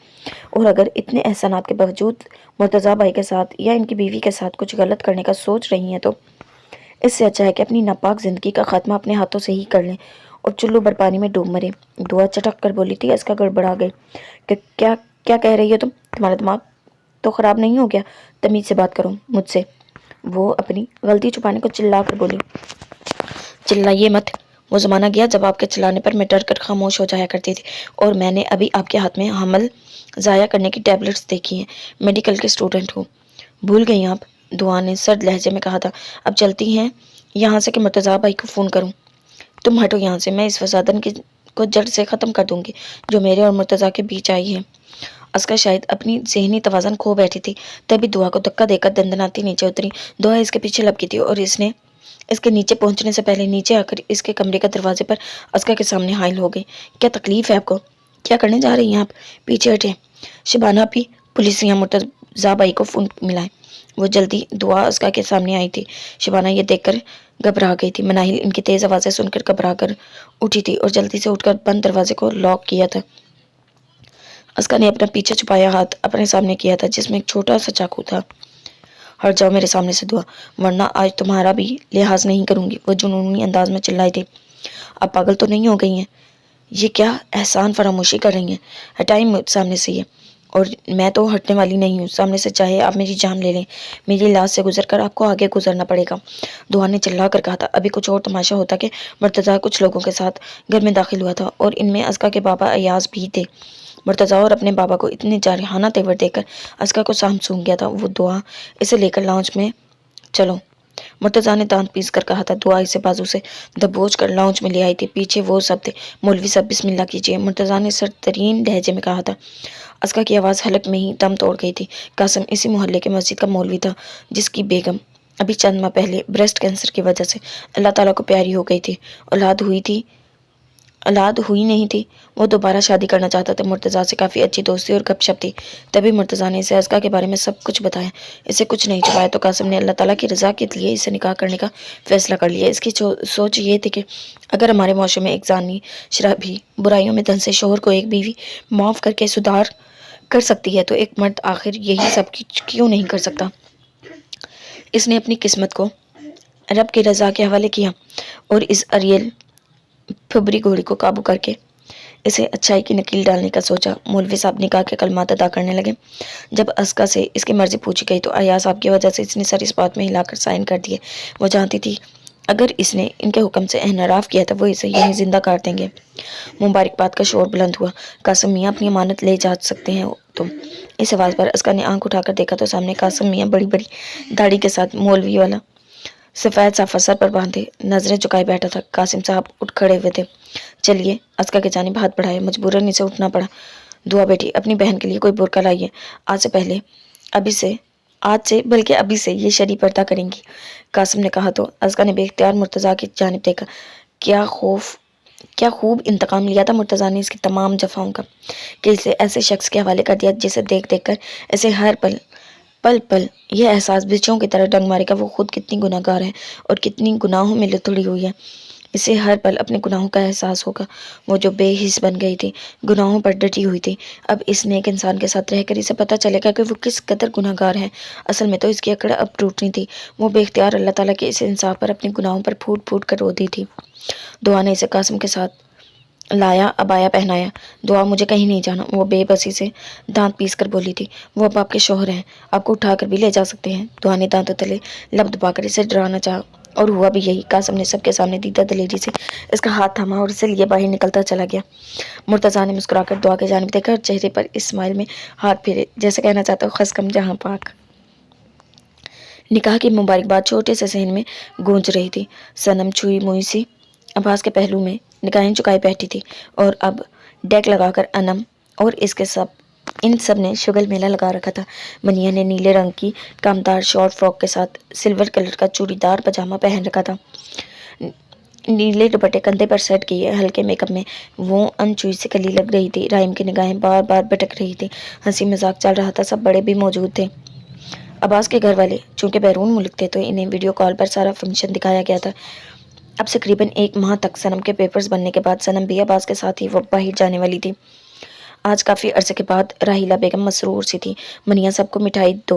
اور اگر اتنے احسانات کے باوجود مرتضیٰ بھائی کے ساتھ یا ان کی بیوی کے ساتھ کچھ غلط کرنے کا سوچ رہی ہیں تو اس سے اچھا ہے کہ اپنی ناپاک زندگی کا خاتمہ اپنے ہاتھوں سے ہی کر لیں اور چلو بھر پانی میں ڈوب مرے۔ دعا چٹک کر بولی تھی۔ ازکا گڑبڑا گئی کہ کیا کہہ رہی ہو تم؟ تمہارا دماغ تو خراب نہیں ہو گیا؟ تمیز سے بات کرو مجھ سے۔ وہ اپنی غلطی چھپانے کو چلا کر بولی۔ چلائیے مت، وہ زمانہ گیا جب آپ کے چلانے پر میں ڈر کر خاموش ہو جایا کرتی تھی، اور میں نے ابھی آپ کے ہاتھ میں حمل ضائع کرنے کی ٹیبلٹس دیکھی ہیں۔ میڈیکل کے اسٹوڈنٹ ہوں، بھول گئی آپ؟ دعا نے سرد لہجے میں کہا تھا۔ اب چلتی ہیں یہاں سے کہ مرتضیٰ بھائی کو فون کروں؟ تم ہٹو یہاں سے، میں اس فسادن کو جڑ سے ختم کر دوں گی جو میرے اور مرتضیٰ کے بیچ آئی ہے۔ ازکا شاید اپنی ذہنی توازن کھو بیٹھی تھی، تبھی دعا کو دھکا دے کر دندناتی نیچے اتری۔ دعا اس کے پیچھے لپکی تھی اور اس نے اس کے نیچے پہنچنے سے پہلے نیچے آ کر اس کے کمرے کا دروازے پر ازکا کے سامنے حائل ہو گئی۔ کیا تکلیف ہے آپ کو؟ کیا کرنے جا رہی ہیں آپ؟ پیچھے ہٹیں۔ شبانہ بھی پولیس یا مرتضیٰ بھائی کو فون ملائے۔ وہ جلدی دعا ازکا کے سامنے آئی تھی۔ شبانہ یہ دیکھ کر گھبرا گئی تھی۔ مناہل ان کی تیز آوازیں سن کر گھبرا کر اٹھی تھی اور جلدی سے اٹھ کر بند دروازے کو لاک کیا تھا۔ ازکا نے اپنا پیچھے چھپایا ہاتھ اپنے سامنے کیا تھا جس میں ایک چھوٹا سا چاقو تھا۔ ہٹ جاؤ میرے سامنے سے دعا، ورنہ آج تمہارا بھی لحاظ نہیں کروں گی، وہ جنونی انداز میں چلائی تھی۔ آپ پاگل تو نہیں ہو گئی ہیں؟ یہ کیا احسان فراموشی کر رہی ہیں؟ ہٹائیں سامنے سے یہ، اور میں تو ہٹنے والی نہیں ہوں سامنے سے، چاہے آپ میری جان لے لیں، میری لاش سے گزر کر آپ کو آگے گزرنا پڑے گا۔ دعا نے چلا کر کہا تھا۔ ابھی کچھ اور تماشا ہوتا کہ مرتضیٰ کچھ لوگوں کے ساتھ گھر میں داخل ہوا تھا، اور ان میں ازکا کے بابا ایاز بھی تھے۔ مرتضیٰ اور اپنے بابا کو اتنے جارحانہ تیور دیکھ کر ازکا کو سام سونگ گیا تھا۔ وہ دعا اسے لے کر لاؤنج میں چلو، مرتضیٰ نے دانت پیس کر کہا تھا۔ دعا اسے بازو سے دبوچ کر لاؤنج میں لے آئی تھی۔ پیچھے وہ سب تھے۔ مولوی صاحب بسم اللہ کیجیے، مرتضیٰ نے سرد ترین لہجے میں کہا تھا۔ ازکا کی آواز حلق میں ہی دم توڑ گئی تھی۔ قاسم اسی محلے کے مسجد کا مولوی تھا جس کی بیگم ابھی چند ماہ پہلے بریسٹ کینسر کی وجہ سے اللہ تعالیٰ کو پیاری ہو گئی تھی۔ اولاد ہوئی نہیں تھی۔ وہ دوبارہ شادی کرنا چاہتا تھا۔ مرتضیٰ سے کافی اچھی دوستی اور گپ شپ تھی۔ تبھی مرتضیٰ نے اسے ازکا کے بارے میں سب کچھ بتایا۔ اسے کچھ نہیں چھپایا تو قاسم نے اللہ تعالیٰ کی رضا کے لیے اسے نکاح کرنے کا فیصلہ کر لیا۔ اس کی سوچ یہ تھی کہ اگر ہمارے معاشرے میں ایک زانی، شرابی، برائیوں میں دھنسے شوہر کو ایک بیوی معاف کر کے سدھار کر سکتی ہے تو ایک مرد آخر یہی سب کیوں نہیں کر سکتا؟ اس نے اپنی قسمت کو رب کی رضا کے حوالے کیا اور اس اریل پھبری گھوڑی کو قابو کر کے اسے اچھائی کی نکیل ڈالنے کا سوچا۔ مولوی صاحب نکاح کے کلمات ادا کرنے لگے۔ جب ازکا سے اس کی مرضی پوچھی گئی تو ایاز صاحب کی وجہ سے اس نے سر اس بات میں ہلا کر سائن کر دیے۔ وہ جانتی تھی اگر اس نے ان کے حکم سے انحراف کیا تو وہ اسے یہیں زندہ کاٹ دیں گے۔ مبارکباد کا شور بلند ہوا۔ قاسم میاں اپنی امانت لے جا سکتے ہیں تم؟ اس آواز پر ازکا نے آنکھ اٹھا کر دیکھا تو سامنے قاسم میاں بڑی بڑی داڑھی کے ساتھ مولوی والا سفید صافہ سر پر باندھے نظریں جھکائے بیٹھا تھا۔ قاسم صاحب اٹھ کھڑے ہوئے تھے۔ چلیے، ازکا کی جانب ہاتھ بڑھایا۔ مجبوراً اسے اٹھنا پڑا۔ دعا بیٹی، اپنی بہن کے لیے کوئی برقع لائیے۔ آج سے بلکہ ابھی سے یہ شرعی پردہ کریں گی، قاسم نے کہا تو ازکا نے بے اختیار مرتضیٰ کی جانب دیکھا۔ کیا خوب انتقام لیا تھا مرتضیٰ نے اس کی تمام جفاؤں کا، کہ اسے ایسے شخص کے حوالے کر دیا جسے دیکھ دیکھ کر اسے ہر پل یہ احساس بچوں کی طرح ڈنگ مارے گا وہ خود کتنی گناہ گار ہے اور کتنی گناہوں میں لتڑی ہوئی ہے۔ اسے ہر پل اپنے گناہوں کا احساس ہوگا۔ وہ جو بے حس بن گئی تھی، گناہوں پر ڈٹی ہوئی تھی، اب اس نیک انسان کے ساتھ رہ کر اسے پتہ چلے گا کہ وہ کس قدر گناہ گار ہے۔ اصل میں تو اس کی اکڑ اب ٹوٹنی تھی۔ وہ بے اختیار اللہ تعالیٰ کے اس انصاف پر اپنے گناہوں پر پھوٹ پھوٹ کر رو دی تھی۔ دعا نے اسے قاسم کے ساتھ لایا، عبایا پہنایا۔ دعا، مجھے کہیں نہیں جانا، وہ بے بسی سے دانت پیس کر بولی تھی۔ وہ اب آپ کے شوہر ہیں، آپ کو اٹھا کر بھی لے جا سکتے ہیں۔ دعا نے دانتوں تلے لب دبا کر اسے ڈرانا چاہا، اور ہوا بھی یہی۔ قاسم نے سب کے سامنے دیدہ دلیری سے اس کا ہاتھ تھاما اور اسے لیے باہر نکلتا چلا گیا۔ مرتضیٰ نے مسکرا کر دعا کی جانب دیکھا اور چہرے پر اسمائل میں ہاتھ پھیرے، جیسے کہنا چاہتا ہو خس کم جہاں پاک۔ نکاح کی مبارکباد چھوٹے سے صحن میں گونج رہی تھی۔ صنم چھوئی موئی سی عباس کے پہلو میں نگاہیں چکائے بیٹھی تھی، اور اب ڈیک لگا کر انم اور ان سب نے شگل میلہ لگا رکھا تھا۔ منیا نے نیلے رنگ کی کامدار شارٹ فراک کے ساتھ سلور کلر کا چوڑی دار پاجامہ پہن رکھا تھا۔ نیلے دوپٹے کندھے پر سیٹ کیے ہلکے میک اپ میں وہ انچوئی سے کلی لگ رہی تھی۔ رحیم کی نگاہیں بار بار بھٹک رہی تھی۔ ہنسی مذاق چل رہا تھا، سب بڑے بھی موجود تھے۔ عباس کے گھر والے چونکہ بیرون ملک تھے تو انہیں ویڈیو کال پر سارا فنکشن دکھایا گیا تھا۔ اب تقریباً 1 ماہ تک صنم کے پیپرز بننے کے بعد صنم بھی عباس کے ساتھ ہی وہ باہر جانے والی تھی۔ آج کافی عرصے کے بعد راحیلہ بیگم مسرور سی تھی۔ منیا، سب کو مٹھائی دو،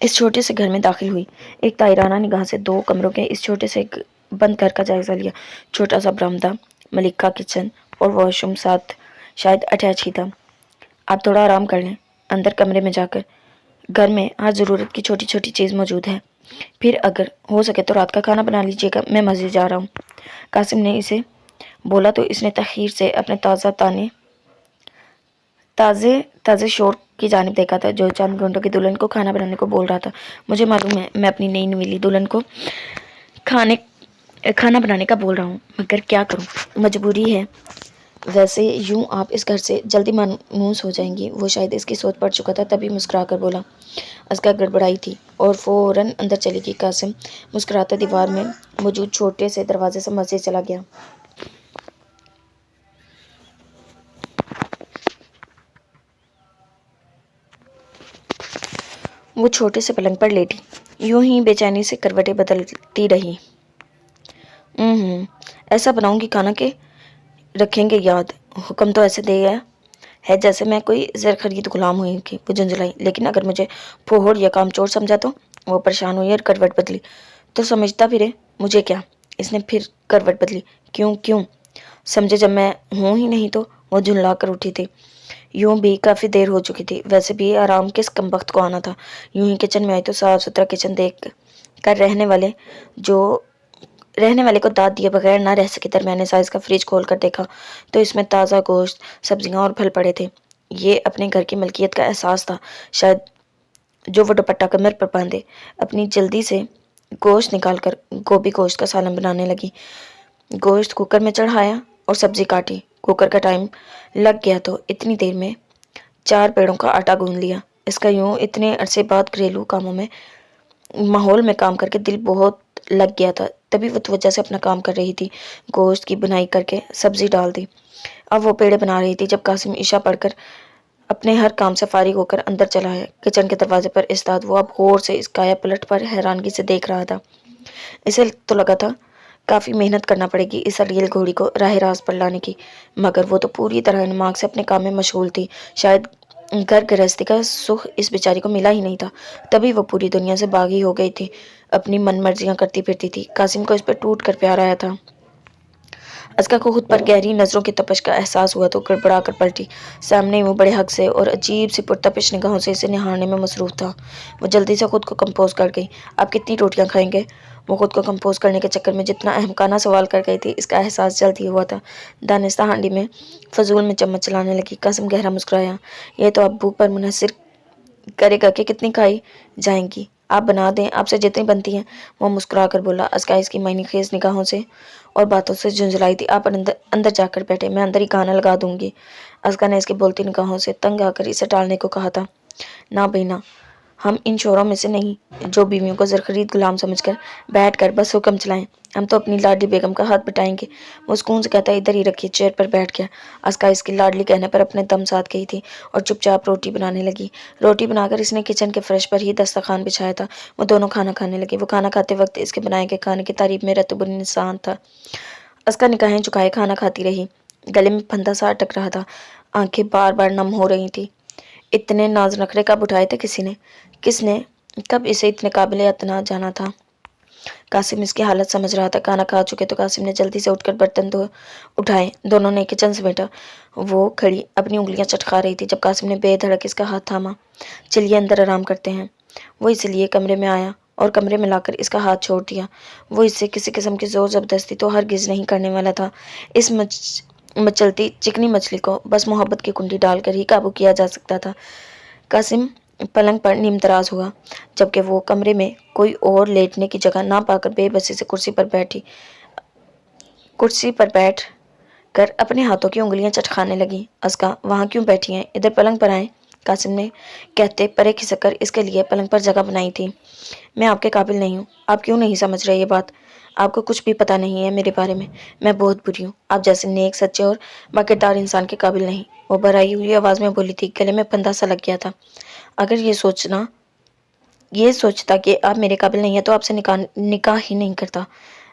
اس چھوٹے سے گھر میں داخل ہوئی، ایک طائرانہ نگاہ سے 2 کمروں کے اس چھوٹے سے بند گھر کا جائزہ لیا۔ چھوٹا سا برآمدہ، ملک کا کچن اور واش روم ساتھ شاید اٹیچ ہی تھا۔ آپ تھوڑا آرام کر لیں، اندر کمرے میں جا کر۔ گھر میں ہر ضرورت کی چھوٹی چھوٹی چیز موجود ہے۔ پھر اگر ہو سکے تو رات کا کھانا بنا لیجیے گا، میں مسجد جا رہا ہوں۔ قاسم نے اسے بولا تو اس نے تاخیر سے اپنے تازے شور کی جانب دیکھا تھا جو چند گھنٹوں کی دلہن کو کھانا بنانے کو بول رہا تھا۔ مجھے معلوم ہے، میں اپنی نئی نویلی دلہن کو کھانا بنانے کا بول رہا ہوں، مگر کیا کروں، مجبوری ہے۔ ویسے یوں آپ اس گھر سے جلدی مانوس ہو جائیں گی۔ وہ شاید اس کی سوچ پڑ چکا تھا، تبھی مسکرا کر بولا۔ ازگا گڑبڑائی تھی اور فوراً اندر چلی گئی۔ قاسم مسکراتا دیوار میں موجود چھوٹے سے دروازے سے مسجد چلا گیا۔ وہ چھوٹے سے پلنگ پر لیٹی، یوں ہی بے چینی سے کروٹیں بدلتی رہی۔ ایسا بناؤں گی کھانا کہ رکھیں گے یاد۔ حکم تو ایسے دیا ہے جیسے میں کوئی زر خرید غلام ہوئی کہ وہ جھنجھلائی۔ لیکن اگر مجھے پھوڑ یا کام چور سمجھا تو؟ وہ پریشان ہوئی اور کروٹ بدلی۔ تو سمجھتا پھرے مجھے کیا؟ اس نے پھر کروٹ بدلی۔ کیوں سمجھے جب میں ہوں ہی نہیں تو؟ وہ جھنجلا کر اٹھی تھی۔ یوں بھی کافی دیر ہو چکی تھی، ویسے بھی آرام کس کمبخت کو آنا تھا۔ یوں ہی کچن میں آئی تو صاف ستھرا کچن دیکھ کر رہنے والے کو داد دیے بغیر نہ رہ سکے۔ درمیانے سائز کا فریج کھول کر دیکھا تو اس میں تازہ گوشت، سبزیاں اور پھل پڑے تھے۔ یہ اپنے گھر کی ملکیت کا احساس تھا شاید جو وہ دوپٹہ کمر پر باندھے اپنی جلدی سے گوشت نکال کر گوبھی گوشت کا سالن بنانے لگی۔ گوشت کوکر میں چڑھایا اور سبزی کاٹی۔ کوکر کا ٹائم لگ گیا تو اتنی دیر میں 4 پیڑوں کا آٹا گوندھ لیا۔ اس کا یوں اتنے عرصے بعد گھریلو کاموں میں ماحول میں کام کر کے دل بہت لگ گیا تھا، تبھی وہ توجہ سے اپنا کام کر رہی تھی۔ گوشت کی بنائی کر کے سبزی ڈال دی۔ اب وہ پیڑے بنا رہی تھی جب قاسم عشاء پڑھ کر اپنے ہر کام سے فارغ ہو کر اندر چلا ہے۔ کچن کے دروازے پر استاد وہ اب غور سے اس کایا پلٹ پر حیرانگی سے دیکھ رہا تھا۔ اسے تو لگا تھا کافی محنت کرنا پڑے گی اس اڑیل گھوڑی کو راہ راست پر لانے کی، مگر وہ تو پوری طرح انماگ سے اپنے کام میں مشغول تھی۔ شاید گھر گرہستی کا سکھ اس بیچاری کو ملا ہی نہیں تھا، تبھی وہ پوری دنیا سے باغی ہو گئی تھی، اپنی من مرضیاں کرتی پھرتی تھی۔ قاسم کو اس پر ٹوٹ کر پیار آیا تھا۔ ازگا کو خود پر گہری نظروں کی تپش کا احساس ہوا تو گڑبڑا کر پلٹی۔ سامنے وہ بڑے حق سے اور عجیب سی پرتپش نگاہوں سے اسے نہارنے میں مصروف تھا۔ وہ جلدی سے خود کو کمپوز کر گئی۔ آپ کتنی روٹیاں کھائیں گے؟ وہ خود کو کمپوز کرنے کے چکر میں جتنا احمقانہ سوال کر گئی تھی، اس کا احساس جلد ہی ہوا تھا۔ دانستہ ہانڈی میں فضول میں چمچ چلانے لگی۔ قاسم گہرا مسکرایا۔ یہ تو اب بھوک پر منحصر کرے گا کہ کتنی کھائی جائیں گی، آپ بنا دیں، آپ سے جتنی بنتی ہیں، وہ مسکرا کر بولا۔ ازگا اس کی معنی خیز نگاہوں سے اور باتوں سے جھنجھلائی تھی۔ آپ اندر جا کر بیٹھے، میں اندر ہی کھانا لگا دوں گی۔ ازگا نے اس کی بولتی نگاہوں سے تنگ آ کر اسے ٹالنے کو کہا تھا۔ نہ بھئی نہ، ہم ان شوہروں میں سے نہیں جو بیویوں کو زرخرید غلام سمجھ کر بیٹھ کر بس حکم چلائیں، ہم تو اپنی لاڈلی بیگم کا ہاتھ بٹائیں گے۔ وہ سکون سے کہتا ادھر ہی رکھیے چیئر پر بیٹھ گیا۔ ازگا اس کی لاڈلی کہنے پر اپنے دم ساتھ گئی تھی اور چپ چاپ روٹی بنانے لگی۔ روٹی بنا کر اس نے کچن کے فرش پر ہی دسترخوان بچھایا تھا۔ وہ دونوں کھانا کھانے لگے۔ وہ کھانا کھاتے وقت اس کے بنائے گئے کھانے کی تعریف میں رتب النسان تھا۔ ازگا نگاہیں جھکائے کھانا کھاتی رہی۔ گلے میں پھندا سا اٹک رہا تھا، آنکھیں بار بار نم ہو رہی تھی۔ اتنے ناز نخرے کب اٹھائے تھے کس نے کب اسے اتنے قابل اعتنا جانا تھا؟ قاسم اس کی حالت سمجھ رہا تھا۔ کھانا کھا چکے تو قاسم نے جلدی سے اٹھ کر برتن اٹھائے، دونوں نے کچن سمیٹا۔ وہ کھڑی اپنی انگلیاں چٹکا رہی تھی جب قاسم نے بے دھڑک اس کا ہاتھ تھاما۔ چلیے اندر آرام کرتے ہیں۔ وہ اس لیے کمرے میں آیا اور کمرے میں لا کر اس کا ہاتھ چھوڑ دیا۔ وہ اس سے کسی قسم کی زور زبردستی تو ہرگز نہیں کرنے والا تھا۔ اس مچلتی چکنی مچھلی کو بس محبت کی کنڈی ڈال کر ہی قابو کیا جا سکتا تھا۔ قاسم پلنگ پر نیم تراز ہوا، جبکہ وہ کمرے میں کوئی اور لیٹنے کی جگہ نہ پا کر بے بسی سے کرسی پر بیٹھ کر اپنے ہاتھوں کی انگلیاں چٹکانے لگی۔ ازگا وہاں کیوں بیٹھی ہیں؟ ادھر پلنگ پر آئیں، قاسم نے کہتے پرے کھسک کر اس کے لیے پلنگ پر جگہ بنائی تھی۔ میں آپ کے قابل نہیں ہوں، آپ کیوں نہیں سمجھ رہے یہ بات؟ آپ کو کچھ بھی پتہ نہیں ہے میرے بارے میں بہت بری ہوں، آپ جیسے نیک، سچے اور باکردار انسان کے قابل نہیں۔ وہ بھرائی ہوئی آواز میں بولی تھی، گلے میں پھندا سا لگ گیا تھا۔ اگر یہ سوچتا کہ آپ میرے قابل نہیں ہیں تو آپ سے نکاح ہی نہیں کرتا۔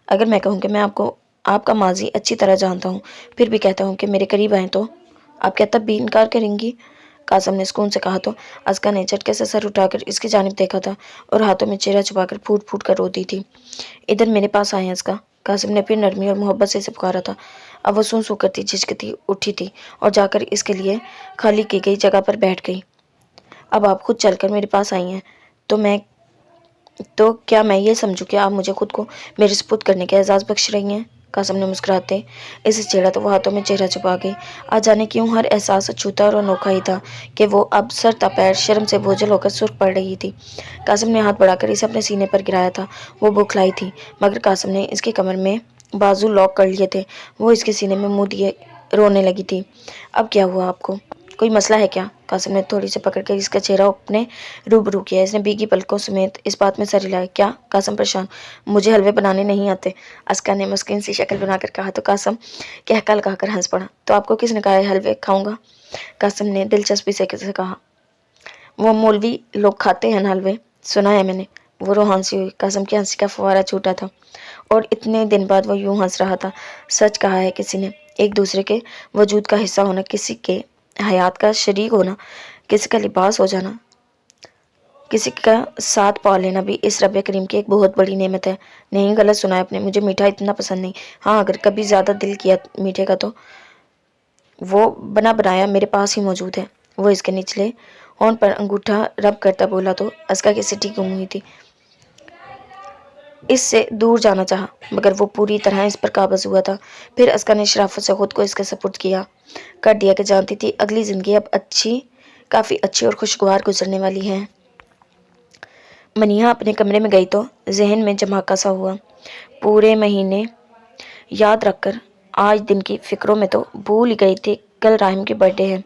اگر میں کہوں کہ میں آپ کا ماضی اچھی طرح جانتا ہوں، پھر بھی کہتا ہوں کہ میرے قریب آئیں تو آپ کیا تب بھی انکار کریں گی؟ قاسم نے سکون سے کہا تو ازکا نے جھٹکے سے سر اٹھا کر اس کی جانب دیکھا تھا اور ہاتھوں میں چہرہ چھپا کر پھوٹ پھوٹ کر روتی تھی۔ ادھر میرے پاس آئے ازکا، قاسم نے پھر نرمی اور محبت سے اسے پکارا تھا۔ اب وہ سو سو کرتی جھجکتی اٹھی تھی اور جا کر اس کے لیے خالی کی گئی جگہ پر بیٹھ گئی۔ اب آپ خود چل کر میرے پاس آئی ہیں تو کیا میں یہ سمجھوں کہ آپ مجھے خود کو میرے سپرد کرنے کا اعزاز بخش رہی ہیں؟ قاسم نے مسکراتے اسے چھیڑا تو وہ ہاتھوں میں چہرہ چھپا گئی۔ آج جانے کیوں ہر احساس چھوٹا اور انوکھا ہی تھا کہ وہ اب سر تا پیر شرم سے بوجھل ہو کر سرخ پڑ رہی تھی۔ قاسم نے ہاتھ بڑھا کر اسے اپنے سینے پر گرایا تھا۔ وہ بوکھلائی تھی مگر قاسم نے اس کی کمر میں بازو لاک کر لیے تھے۔ وہ اس کے سینے میں منہ دیے رونے لگی تھی۔ اب کیا ہوا آپ کو؟ کوئی مسئلہ ہے کیا؟ قاسم نے تھوڑی سی پکڑ کر اس کا چہرہ اپنے روبرو کیا۔ اس نے بیگی پلکوں سمیت اس بات میں سر ہلایا۔ کیا؟ قاسم پریشان۔ مجھے حلوے بنانے نہیں آتے، ازکا نے مسکین سی شکل بنا کر کہا تو قاسم کہہ کر ہنس پڑا۔ تو آپ کو کس نے کہا ہے حلوے کھاؤں گا؟ قاسم نے دلچسپی سے کہا۔ وہ مولوی لوگ کھاتے ہیں نا حلوے، سنا ہے میں نے۔ وہ روح ہنسی ہوئی۔ قاسم کی ہنسی کا فوارہ چھوٹا تھا اور اتنے دن بعد وہ یوں ہنس رہا تھا۔ سچ کہا ہے کسی نے، ایک دوسرے کے وجود کا حصہ ہونا، کسی کے حیات کا شریک ہونا، کسی کا لباس ہو جانا، کسی کا ساتھ پا لینا بھی اس رب کریم کی ایک بہت بڑی نعمت ہے۔ نہیں، غلط سنا ہے آپ نے، مجھے میٹھا اتنا پسند نہیں۔ ہاں اگر کبھی زیادہ دل کیا میٹھے کا تو وہ بنا بنایا میرے پاس ہی موجود ہے۔ وہ اس کے نچلے ہونٹ پر انگوٹھا رب کرتا بولا تو ازکا کی سٹی گم ہوئی تھی۔ اس سے دور جانا چاہا مگر وہ پوری طرح اس پر قابض ہوا تھا۔ پھر ازکا نے شرافت سے خود کو اس کے سپرد کر دیا کہ جانتی تھی اگلی زندگی اب کافی اچھی اور خوشگوار گزرنے والی ہے۔ منیہا اپنے کمرے میں گئی تو ذہن میں جھماکا سا ہوا۔ پورے مہینے یاد رکھ کر آج دن کی فکروں میں تو بھول ہی گئی تھی کل رحیم کی برتھ ڈے ہے۔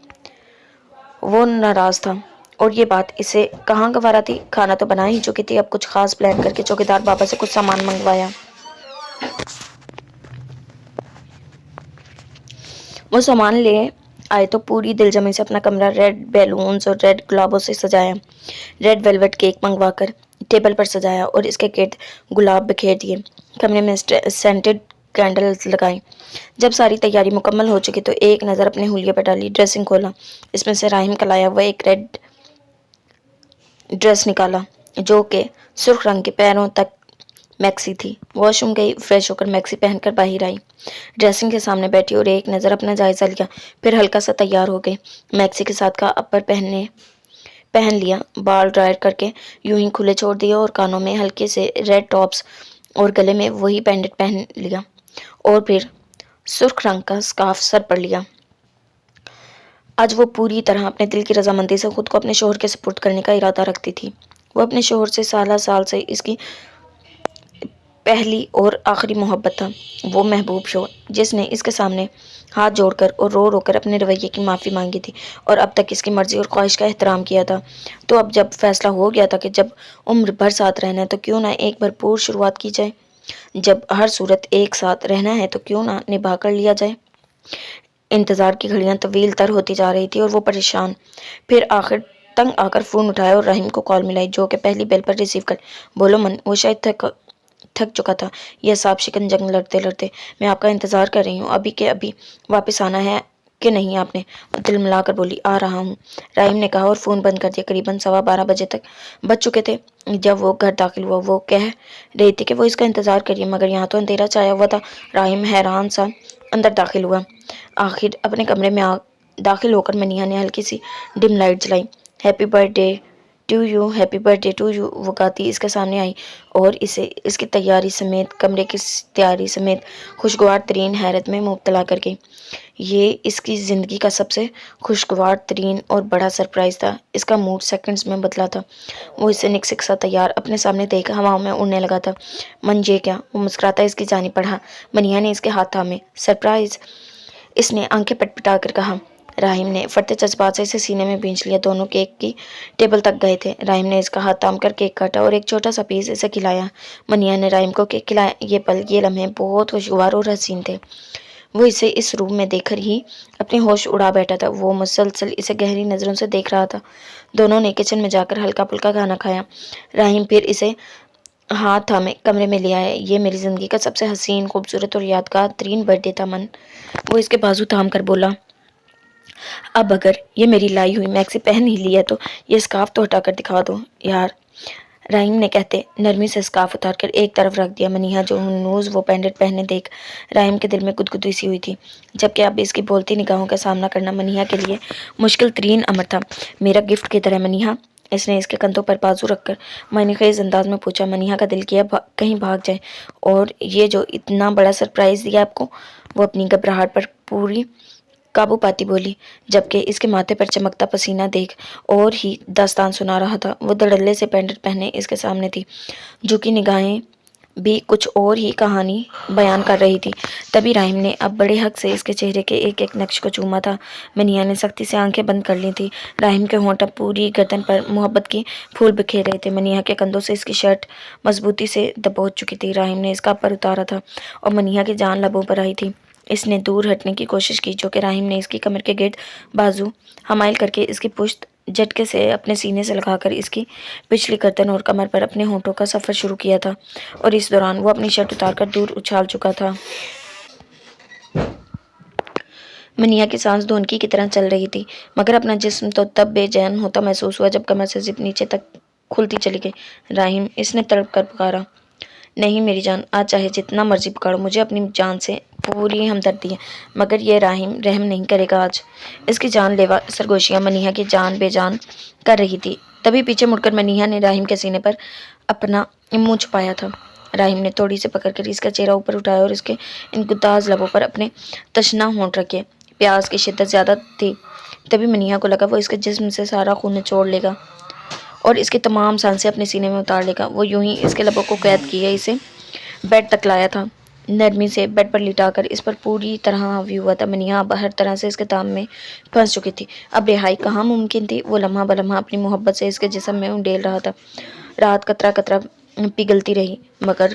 وہ ناراض تھا اور یہ بات اسے کہاں گوارا تھی۔ کھانا تو بنا ہی چکی تھی، اب کچھ خاص پلان کر کے چوکیدار بابا سے کچھ سامان منگوایا۔ وہ سامان لے آئے تو پوری دلجمی سے اپنا کمرہ ریڈ بیلونز اور ریڈ گلابوں سے سجایا۔ ریڈ ویلویٹ کیک منگوا کر ٹیبل پر سجایا اور اس کے گرد گلاب بکھیر دیے۔ کمرے میں سینٹڈ کینڈلز لگائیں۔ جب ساری تیاری مکمل ہو چکی تو ایک نظر اپنے حلیے پر ڈالی، ڈریسنگ کھولا، اس میں سے رحیم کا لایا ہوا ایک ریڈ ڈریس نکالا جو کہ سرخ رنگ کے پیروں تک میکسی تھی۔ واش روم گئی، فریش ہو کر میکسی پہن کر باہر آئی، ڈریسنگ کے سامنے بیٹھی اور ایک نظر اپنا جائزہ لیا، پھر ہلکا سا تیار ہو گئی۔ میکسی کے ساتھ کا اپر پہن لیا، بال ڈرائر کر کے یوں ہی کھلے چھوڑ دیے اور کانوں میں ہلکے سے ریڈ ٹاپس اور گلے میں وہی پینڈنٹ پہن لیا اور پھر سرخ رنگ کا سکارف سر پر لیا۔ آج وہ پوری طرح اپنے دل کی رضامندی سے خود کو اپنے شوہر کے سپرد کرنے کا ارادہ رکھتی تھی۔ وہ اپنے شوہر سے سالہ سال سے اس کی پہلی اور آخری محبت تھا۔ وہ محبوب شوہر جس نے اس کے سامنے ہاتھ جوڑ کر اور رو رو کر اپنے رویے کی معافی مانگی تھی اور اب تک اس کی مرضی اور خواہش کا احترام کیا تھا۔ تو اب جب فیصلہ ہو گیا تھا کہ جب عمر بھر ساتھ رہنا ہے تو کیوں نہ ایک بھرپور شروعات کی جائے، جب ہر صورت ایک ساتھ رہنا ہے تو کیوں نہ نبھا کر لیا جائے۔ انتظار کی گھڑیاں طویل تر ہوتی جا رہی تھی اور وہ پریشان، پھر آخر تنگ آ کر فون اٹھایا اور رحیم کو کال ملائی جو کہ پہلی بیل پر ریسیو کر بولو من، وہ شاید تھک چکا تھا یہ سانپ شکن جنگ لڑتے لڑتے۔ میں آپ کا انتظار کر رہی ہوں، ابھی کے ابھی واپس آنا ہے کہ نہیں آپ نے؟ دل ملا کر بولی آ رہا ہوں، رحیم نے کہا اور فون بند کر دیا۔ قریباً 12:15 بجے تک بج چکے تھے جب وہ گھر داخل ہوا۔ وہ کہہ رہی تھی کہ وہ اس کا انتظار کریے مگر یہاں تو اندھیرا چھایا ہوا تھا۔ رحیم حیران سا اندر داخل ہوا۔ آخر اپنے کمرے میں داخل ہو کر منیہا نے ہلکی سی ڈم لائٹ جلائی۔ Happy birthday to you, happy birthday to you, وہ گاتی اس کے سامنے آئی اور اسے اس کی تیاری سمیت کمرے کی تیاری سمیت خوشگوار ترین حیرت میں مبتلا کر گئی۔ یہ اس کی زندگی کا سب سے خوشگوار ترین اور بڑا سرپرائز تھا۔ اس کا موڈ سیکنڈز میں بدلا تھا۔ وہ اسے نکسک سا تیار اپنے سامنے دیکھ ہواؤں میں اڑنے لگا تھا۔ من یہ کیا؟ وہ مسکراتا اس کی جانب بڑھا۔ منیہا نے اس کے ہاتھ تھامے۔ سرپرائز، اس نے آنکھیں پٹپٹا کر کہا۔ رحیم نے پھٹتے جذبات سے اسے سینے میں بھینچ لیا۔ دونوں کیک کی ٹیبل تک گئے تھے۔ رحیم نے اس کا ہاتھ تھام کر کیک کاٹا اور ایک چھوٹا سا پیس اسے کھلایا۔ منیہا نے رحیم کو کیک کھلایا۔ یہ پل، یہ لمحے بہت خوشگوار اور حسین تھے۔ وہ اسے اس روم میں دیکھ کر ہی اپنے ہوش اڑا بیٹھا تھا۔ وہ مسلسل اسے گہری نظروں سے دیکھ رہا تھا۔ دونوں نے کچن میں جا کر ہلکا پھلکا کھانا کھایا۔ رحیم پھر اسے ہاتھ تھامے کمرے میں لے آیا۔ یہ میری زندگی کا سب سے حسین، خوبصورت اور یادگار ترین برتھ ڈے تھا من، وہ اس کے بازو تھام کر بولا۔ اب اگر یہ میری لائی ہوئی میکسی پہن ہی لی ہے تو یہ اسکارف تو ہٹا کر دکھا دو یار، رحیم نے کہتے نرمی سے اسکارف اتار کر ایک طرف رکھ دیا۔ منیہا جو نوز وہ پینڈنٹ پہنے دیکھ رحیم کے دل میں گدگدی سی ہوئی تھی، جبکہ اب اس کی بولتی نگاہوں کا سامنا کرنا منیہا کے لیے مشکل ترین امر تھا۔ میرا گفٹ کدھر ہے منیہا؟ اس نے اس کے کندھوں پر بازو رکھ کر معنی خیز انداز میں پوچھا۔ منیہا کا دل کیا کہیں بھاگ جائے، اور یہ جو اتنا بڑا سرپرائز دیا آپ کو؟ وہ اپنی گھبراہٹ پر پوری قابو پاتی بولی، جبکہ اس کے ماتھے پر چمکتا پسینہ دیکھ اور ہی داستان سنا رہا تھا۔ وہ دھڑلے سے پینڈنٹ پہنے اس کے سامنے تھی، جو کہ نگاہیں بھی کچھ اور ہی کہانی بیان کر رہی تھی۔ تبھی رحیم نے اب بڑے حق سے اس کے چہرے کے ایک ایک نقش کو چوما تھا۔ منیہا نے سختی سے آنکھیں بند کر لی تھی۔ رحیم کے ہونٹ اب پوری گردن پر محبت کی پھول بکھیر رہے تھے۔ منیہا کے کندھوں سے اس کی شرٹ مضبوطی سے دبوچ چکی تھی۔ رحیم نے اس کا پر اتارا تھا اور منیہا کی جان لبوں پر آئی تھی۔ اس نے دور ہٹنے کی کوشش کی، جو کہ رحیم نے اس کی کمر کے گرد بازو حمائل کر کے اس کی پشت جھٹکے سے اپنے سینے سے لگا کر اس کی پچھلی گردن اور کمر پر اپنے ہونٹوں کا سفر شروع کیا تھا، اور اس دوران وہ اپنی شرٹ اتار کر دور اچھال چکا تھا۔ منیہا کی سانس دھونکی کی طرح چل رہی تھی، مگر اپنا جسم تو تب بے چین ہوتا محسوس ہوا جب کمر سے زپ نیچے تک کھلتی چلی گئی۔ رحیم، اس نے تڑپ کر پکارا۔ نہیں میری جان، آج چاہے جتنا مرضی پکارو، مجھے اپنی جان سے پوری ہمدردی ہے، مگر یہ رحیم رحم نہیں کرے گا آج۔ اس کی جان لیوا سرگوشیاں منیہا کی جان بے جان کر رہی تھی۔ تبھی پیچھے مڑ کر منیہا نے رحیم کے سینے پر اپنا منہ چھپایا تھا۔ رحیم نے توڑی سے پکڑ کر اس کا چہرہ اوپر اٹھایا اور اس کے ان گداز لبوں پر اپنے تشنا ہونٹ رکھے۔ پیاس کی شدت زیادہ تھی۔ تبھی منیہا کو لگا وہ اس کے جسم سے سارا خون نچوڑ لے گا اور اس کی تمام سانسیں اپنے سینے میں اتار لے گا۔ وہ یوں ہی اس کے لبوں کو قید کیے اسے بیڈ تک لایا تھا، نرمی سے بیڈ پر لٹا کر اس پر پوری طرح حاوی ہوا تھا۔ منیہا اب ہر طرح سے اس کے دام میں پھنس چکی تھی، اب رہائی کہاں ممکن تھی۔ وہ لمحہ بلمحہ اپنی محبت سے اس کے جسم میں انڈیل رہا تھا۔ رات قطرہ قطرہ پگھلتی رہی، مگر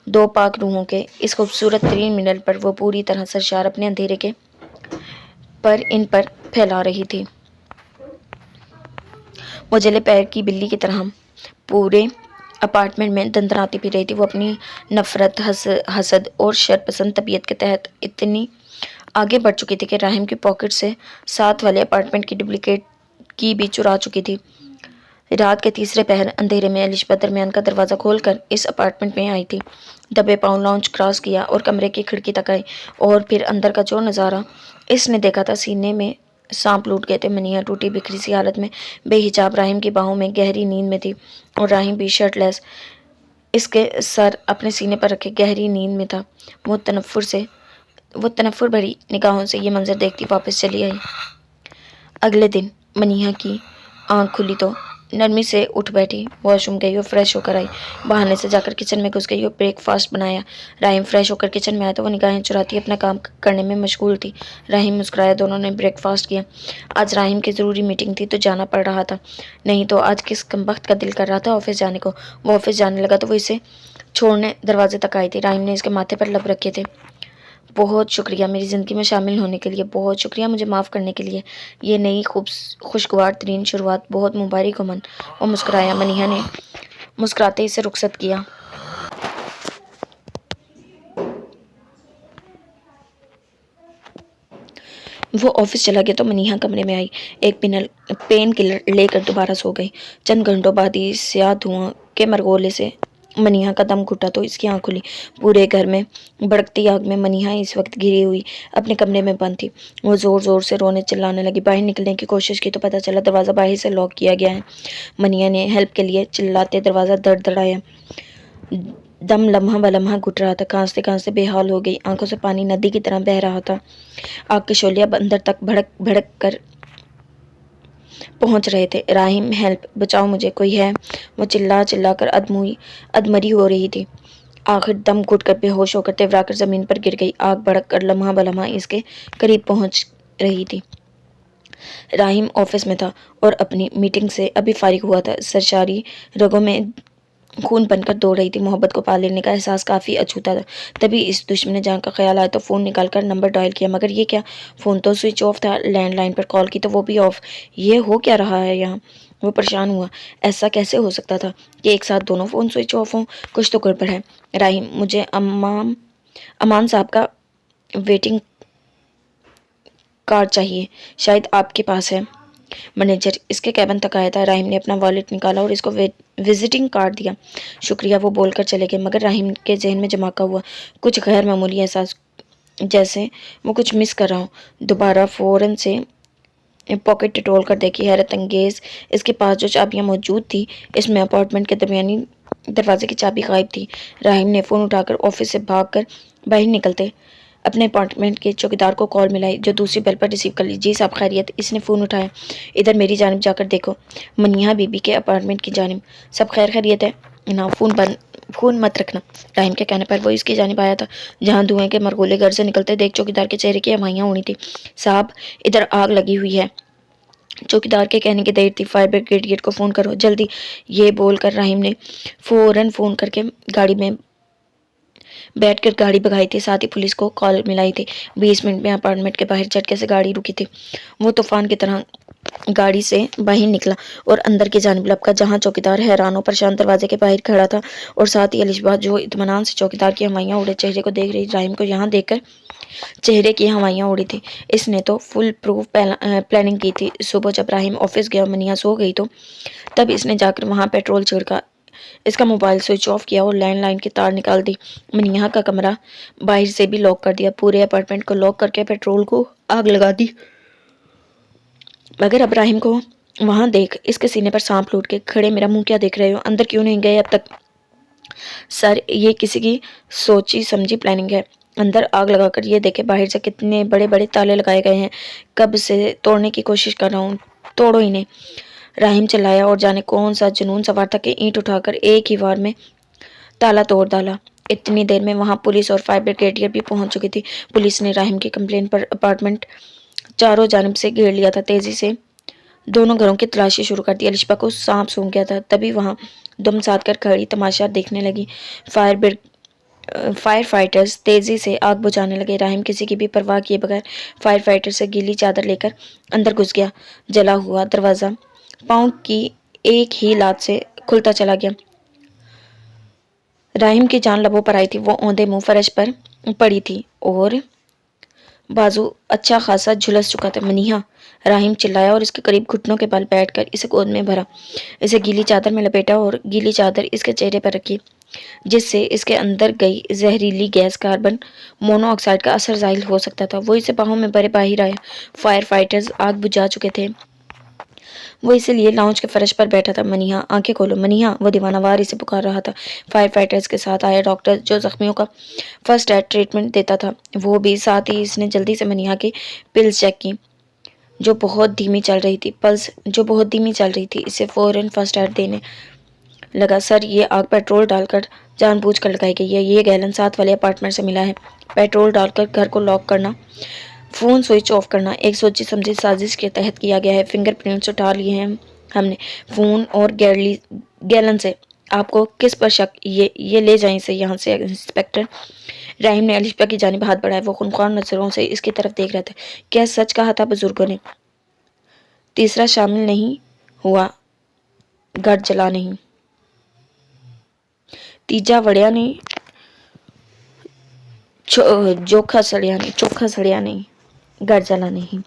دو پاک روحوں کے اس خوبصورت ترین ملن پر وہ پوری طرح سرشار اپنے اندھیرے کے پر ان پر پھیلا رہی تھی۔ وہ جلے پیر کی بلی کی طرح پورے اپارٹمنٹ میں دندناتی پھر رہی تھی۔ وہ اپنی نفرت، حسد اور شر پسند طبیعت کے تحت اتنی آگے بڑھ چکی تھی کہ رحیم کی پاکٹ سے ساتھ والے اپارٹمنٹ کی ڈپلیکیٹ کی بھی چرا چکی تھی۔ رات کے تیسرے پہر اندھیرے میں الشبہ درمیان کا دروازہ کھول کر اس اپارٹمنٹ میں آئی تھی۔ دبے پاؤں لاؤنج کراس کیا اور کمرے کی کھڑکی تک آئی، اور پھر اندر کا جو نظارہ اس نے دیکھا تھا، سینے میں سانپ لوٹ گئے تھے۔ منیہا ٹوٹی بکھری سی حالت میں بے حجاب رحیم کی باہوں میں گہری نیند میں تھی، اور رحیم بھی شرٹ لیس اس کے سر اپنے سینے پر رکھے گہری نیند میں تھا۔ وہ تنفر بھری نگاہوں سے یہ منظر دیکھتی واپس چلی آئی۔ اگلے دن منیہا کی آنکھ کھلی تو نرمی سے اٹھ بیٹھی، واش روم گئی اور فریش ہو کر آئی۔ بہانے سے جا کر کچن میں گھس گئی اور بریک فاسٹ بنایا۔ رحیم فریش ہو کر کچن میں آیا تو وہ نگاہیں چراتی اپنا کام کرنے میں مشغول تھی۔ رحیم مسکرایا۔ دونوں نے بریک فاسٹ کیا۔ آج رحیم کی ضروری میٹنگ تھی تو جانا پڑ رہا تھا، نہیں تو آج کس کمبخت کا دل کر رہا تھا آفس جانے کو۔ وہ آفس جانے لگا تو وہ اسے چھوڑنے دروازے تک آئی تھی۔ رحیم نے اس کے ماتھے پر لب رکھے تھے۔ بہت شکریہ میری زندگی میں شامل ہونے کے لیے، بہت شکریہ مجھے معاف کرنے کے لیے، یہ نئی خوشگوار ترین شروعات بہت مبارک ہو من۔ وہ مسکرایا۔ منیہا نے مسکراتے اسے رخصت کیا۔ وہ آفس چلا گیا تو منیہا کمرے میں آئی، ایک پین کلر لے کر دوبارہ سو گئی۔ چند گھنٹوں بعد ہی سیاہ دھواں کے مرغولے سے منیہا کا دم گھٹا تو اس کی آنکھ کھلی۔ پورے گھر میں بھڑکتی آگ میں منیہا اس وقت گھری ہوئی اپنے کمرے میں بند تھی۔ وہ زور زور سے رونے چلانے لگی۔ باہر نکلنے کی کوشش کی تو پتہ چلا دروازہ باہر سے لاک کیا گیا ہے۔ منیہا نے ہیلپ کے لیے چلاتے دروازہ دڑدڑایا۔ دم لمحہ بلمحہ گھٹ رہا تھا۔ کھانستے کھانستے بے حال ہو گئی، آنکھوں سے پانی ندی کی طرح بہہ رہا تھا۔ آگ کے شعلے اب اندر تک بھڑک بھڑک کر پہنچ رہے تھے۔ رحیم، ہیلپ، بچاؤ مجھے، کوئی ہے؟ وہ چلا چلا کر ادمری ہو رہی تھی۔ آخر دم گھٹ کر بے ہوش ہو کر تیورا کر زمین پر گر گئی۔ آگ بھڑک کر لمحہ بلمحہ اس کے قریب پہنچ رہی تھی۔ رحیم آفس میں تھا اور اپنی میٹنگ سے ابھی فارغ ہوا تھا۔ سرشاری رگوں میں خون بن کر دوڑ رہی تھی۔ محبت کو پا لینے کا احساس کافی اچھوتا تھا۔ تبھی اس دشمن جان کا خیال آیا تو فون نکال کر نمبر ڈائل کیا، مگر یہ کیا، فون تو سوئچ آف تھا۔ لینڈ لائن پر کال کی تو وہ بھی آف۔ یہ ہو کیا رہا ہے یہاں؟ وہ پریشان ہوا۔ ایسا کیسے ہو سکتا تھا کہ ایک ساتھ دونوں فون سوئچ آف ہوں؟ کچھ تو گڑبڑ ہے۔ رحیم، مجھے امان صاحب کا ویٹنگ کارڈ چاہیے، شاید آپ کے پاس ہے۔ مینیجر اس کے کیبن تک آیا تھا۔ راہیم نے اپنا والیٹ نکالا اور اس کو وزٹنگ کارڈ دیا۔ شکریہ، وہ بول کر چلے گئے، مگر راہیم کے ذہن میں جماکا ہوا کچھ غیر معمولی احساس، جیسے وہ کچھ مس کر رہا ہو۔ دوبارہ فوراً سے پاکٹ ٹٹول کر دیکھی، حیرت انگیز اس کے پاس جو چابیاں موجود تھی اس میں اپارٹمنٹ کے درمیانی دروازے کی چابی غائب تھی۔ راہیم نے فون اٹھا کر آفس سے بھاگ کر باہر نکلتے اپنے اپارٹمنٹ کے چوکیدار کو کال ملائی، جو دوسری بیل پر ریسیو کر لی۔ جی صاحب خیریت؟ اس نے فون اٹھایا۔ ادھر میری جانب جا کر دیکھو، منیہا بی بی کے اپارٹمنٹ کی جانب۔ سب خیر خیریت ہے؟ نا فون مت رکھنا۔ راہیم کے کہنے پر وہ اس کی جانب آیا تھا، جہاں دھوئیں کے مرغولے گھر سے نکلتے دیکھ چوکیدار کے چہرے کی ہوائیاں اڑی تھی۔ صاحب ادھر آگ لگی ہوئی ہے۔ چوکیدار کے کہنے کی دیر تھی۔ فائر بریگیڈ کو فون کرو جلدی، یہ بول کر راہیم نے فوراً فون کر کے گاڑی میں بیٹھ کر گاڑی بھگائی تھی، ساتھ ہی پولیس کو کال ملائی تھی۔ 20 منٹ میں اپارٹمنٹ کے باہر جھٹکے سے گاڑی رکی تھی۔ وہ طوفان کی طرح گاڑی سے باہر نکلا اور اندر کی جانب لپکا، جہاں چوکیدار حیران و پریشان دروازے کے باہر کھڑا تھا، اور ساتھ ہی الشبا جو اطمینان سے چوکیدار کی ہوائیاں اڑے چہرے کو دیکھ رہی۔ راہیم کو یہاں دیکھ کر چہرے کی ہوائیاں اڑی تھی۔ اس نے تو فل پروف پلاننگ کی تھی۔ صبح جب راہیم آفس گیا اور منیہا سو گئی تو تب اس نے جا کر وہاں پیٹرول چھڑکا، اس کا موبائل سوئچ آف کیا اور لینڈ لائن کی تار نکال دی۔ منیہا کا کمرہ باہر سے بھی لاک کر دیا، پورے اپارٹمنٹ کو لاک کر کے پیٹرول کو آگ لگا دی۔ مگر اب راہیم کو وہاں دیکھ اس کے سینے پر سانپ لوٹ کے کھڑے، میرا منہ کیا دیکھ رہے ہو؟ اندر کیوں نہیں گئے اب تک؟ سر یہ کسی کی سوچی سمجھی پلاننگ ہے۔ اندر آگ لگا کر یہ دیکھے باہر سے کتنے بڑے بڑے تالے لگائے گئے ہیں، کب سے توڑنے کی کوشش کر رہا ہوں، توڑو انہیں۔ راہیم چلایا اور جانے کون سا جنون سوار تھا کہ اینٹ اٹھا کر ایک ہی وار میں تالا توڑ ڈالا۔ اتنی دیر میں وہاں پولیس اور فائر بریگیڈ بھی پہنچ چکی تھی۔ پولیس نے راہیم کی کمپلین پر اپارٹمنٹ چاروں جانب سے گھیر لیا تھا، تیزی سے دونوں گھروں کی تلاشی شروع کر دی۔ الشبا کو سانپ سونگ گیا تھا، تبھی وہاں دم ساتھ کر کھڑی تماشا دیکھنے لگی۔ فائر فائٹرز تیزی سے آگ بجھانے لگے۔ راہیم کسی کی بھی پرواہ کیے بغیر فائر فائٹر سے گیلی چادر لے کر اندر گھس گیا۔ جلا ہوا دروازہ پاؤں کی ایک ہی لات سے کھلتا چلا گیا۔ راہیم کی جان لبوں پر آئی تھی، وہ اوندے منہ فرش پر پڑی تھی اور بازو اچھا خاصا جھلس چکا تھا۔ منیہا، راہیم چلایا اور اس کے قریب گھٹنوں کے بل بیٹھ کر اسے گود میں بھرا، اسے گیلی چادر میں لپیٹا اور گیلی چادر اس کے چہرے پر رکھی، جس سے اس کے اندر گئی زہریلی گیس کاربن مونو آکسائڈ کا اثر ظاہر ہو سکتا تھا۔ وہ اسے باہوں میں بھرے باہر آیا۔ فائر فائٹرز آگ بجھا چکے تھے، وہ اسی لیے لاؤنج کے فرش پر بیٹھا تھا۔ منیہا آنکھیں کھولو، منیہا، وہ دیوانہ وار اسے پکار رہا تھا۔ فائر فائٹرز کے ساتھ آیا ڈاکٹر جو زخمیوں کا فرسٹ ایڈ ٹریٹمنٹ دیتا تھا، وہ بھی ساتھ ہی اس نے جلدی سے منیہا کی پلس چیک کی جو بہت دھیمی چل رہی تھی، اسے فوراً فرسٹ ایڈ دینے لگا۔ سر یہ آگ پیٹرول ڈال کر جان بوجھ کر لگائی گئی ہے، یہ گیلن ساتھ والے اپارٹمنٹ سے ملا ہے۔ پیٹرول ڈال کر گھر کو لاک کرنا، فون سوئچ آف کرنا ایک سوچی سمجھی سازش کے تحت کیا گیا ہے۔ فنگر پرنٹس اٹھا لیے ہیں ہم نے فون اور گیلن سے۔ آپ کو کس پر شک؟ یہ لے جائیں اسے یہاں سے انسپکٹر۔ راہیم نے الشبا کی جانب ہاتھ بڑھایا، وہ خونخوار نظروں سے اس کی طرف دیکھ رہا تھا۔ کیا سچ کہا تھا بزرگوں نے؟ تیسرا شامل نہیں ہوا، گھر جلا نہیں، تیجا وڑیا نہیں، چوکھا سڑیا نہیں، گھر جلا نہیں۔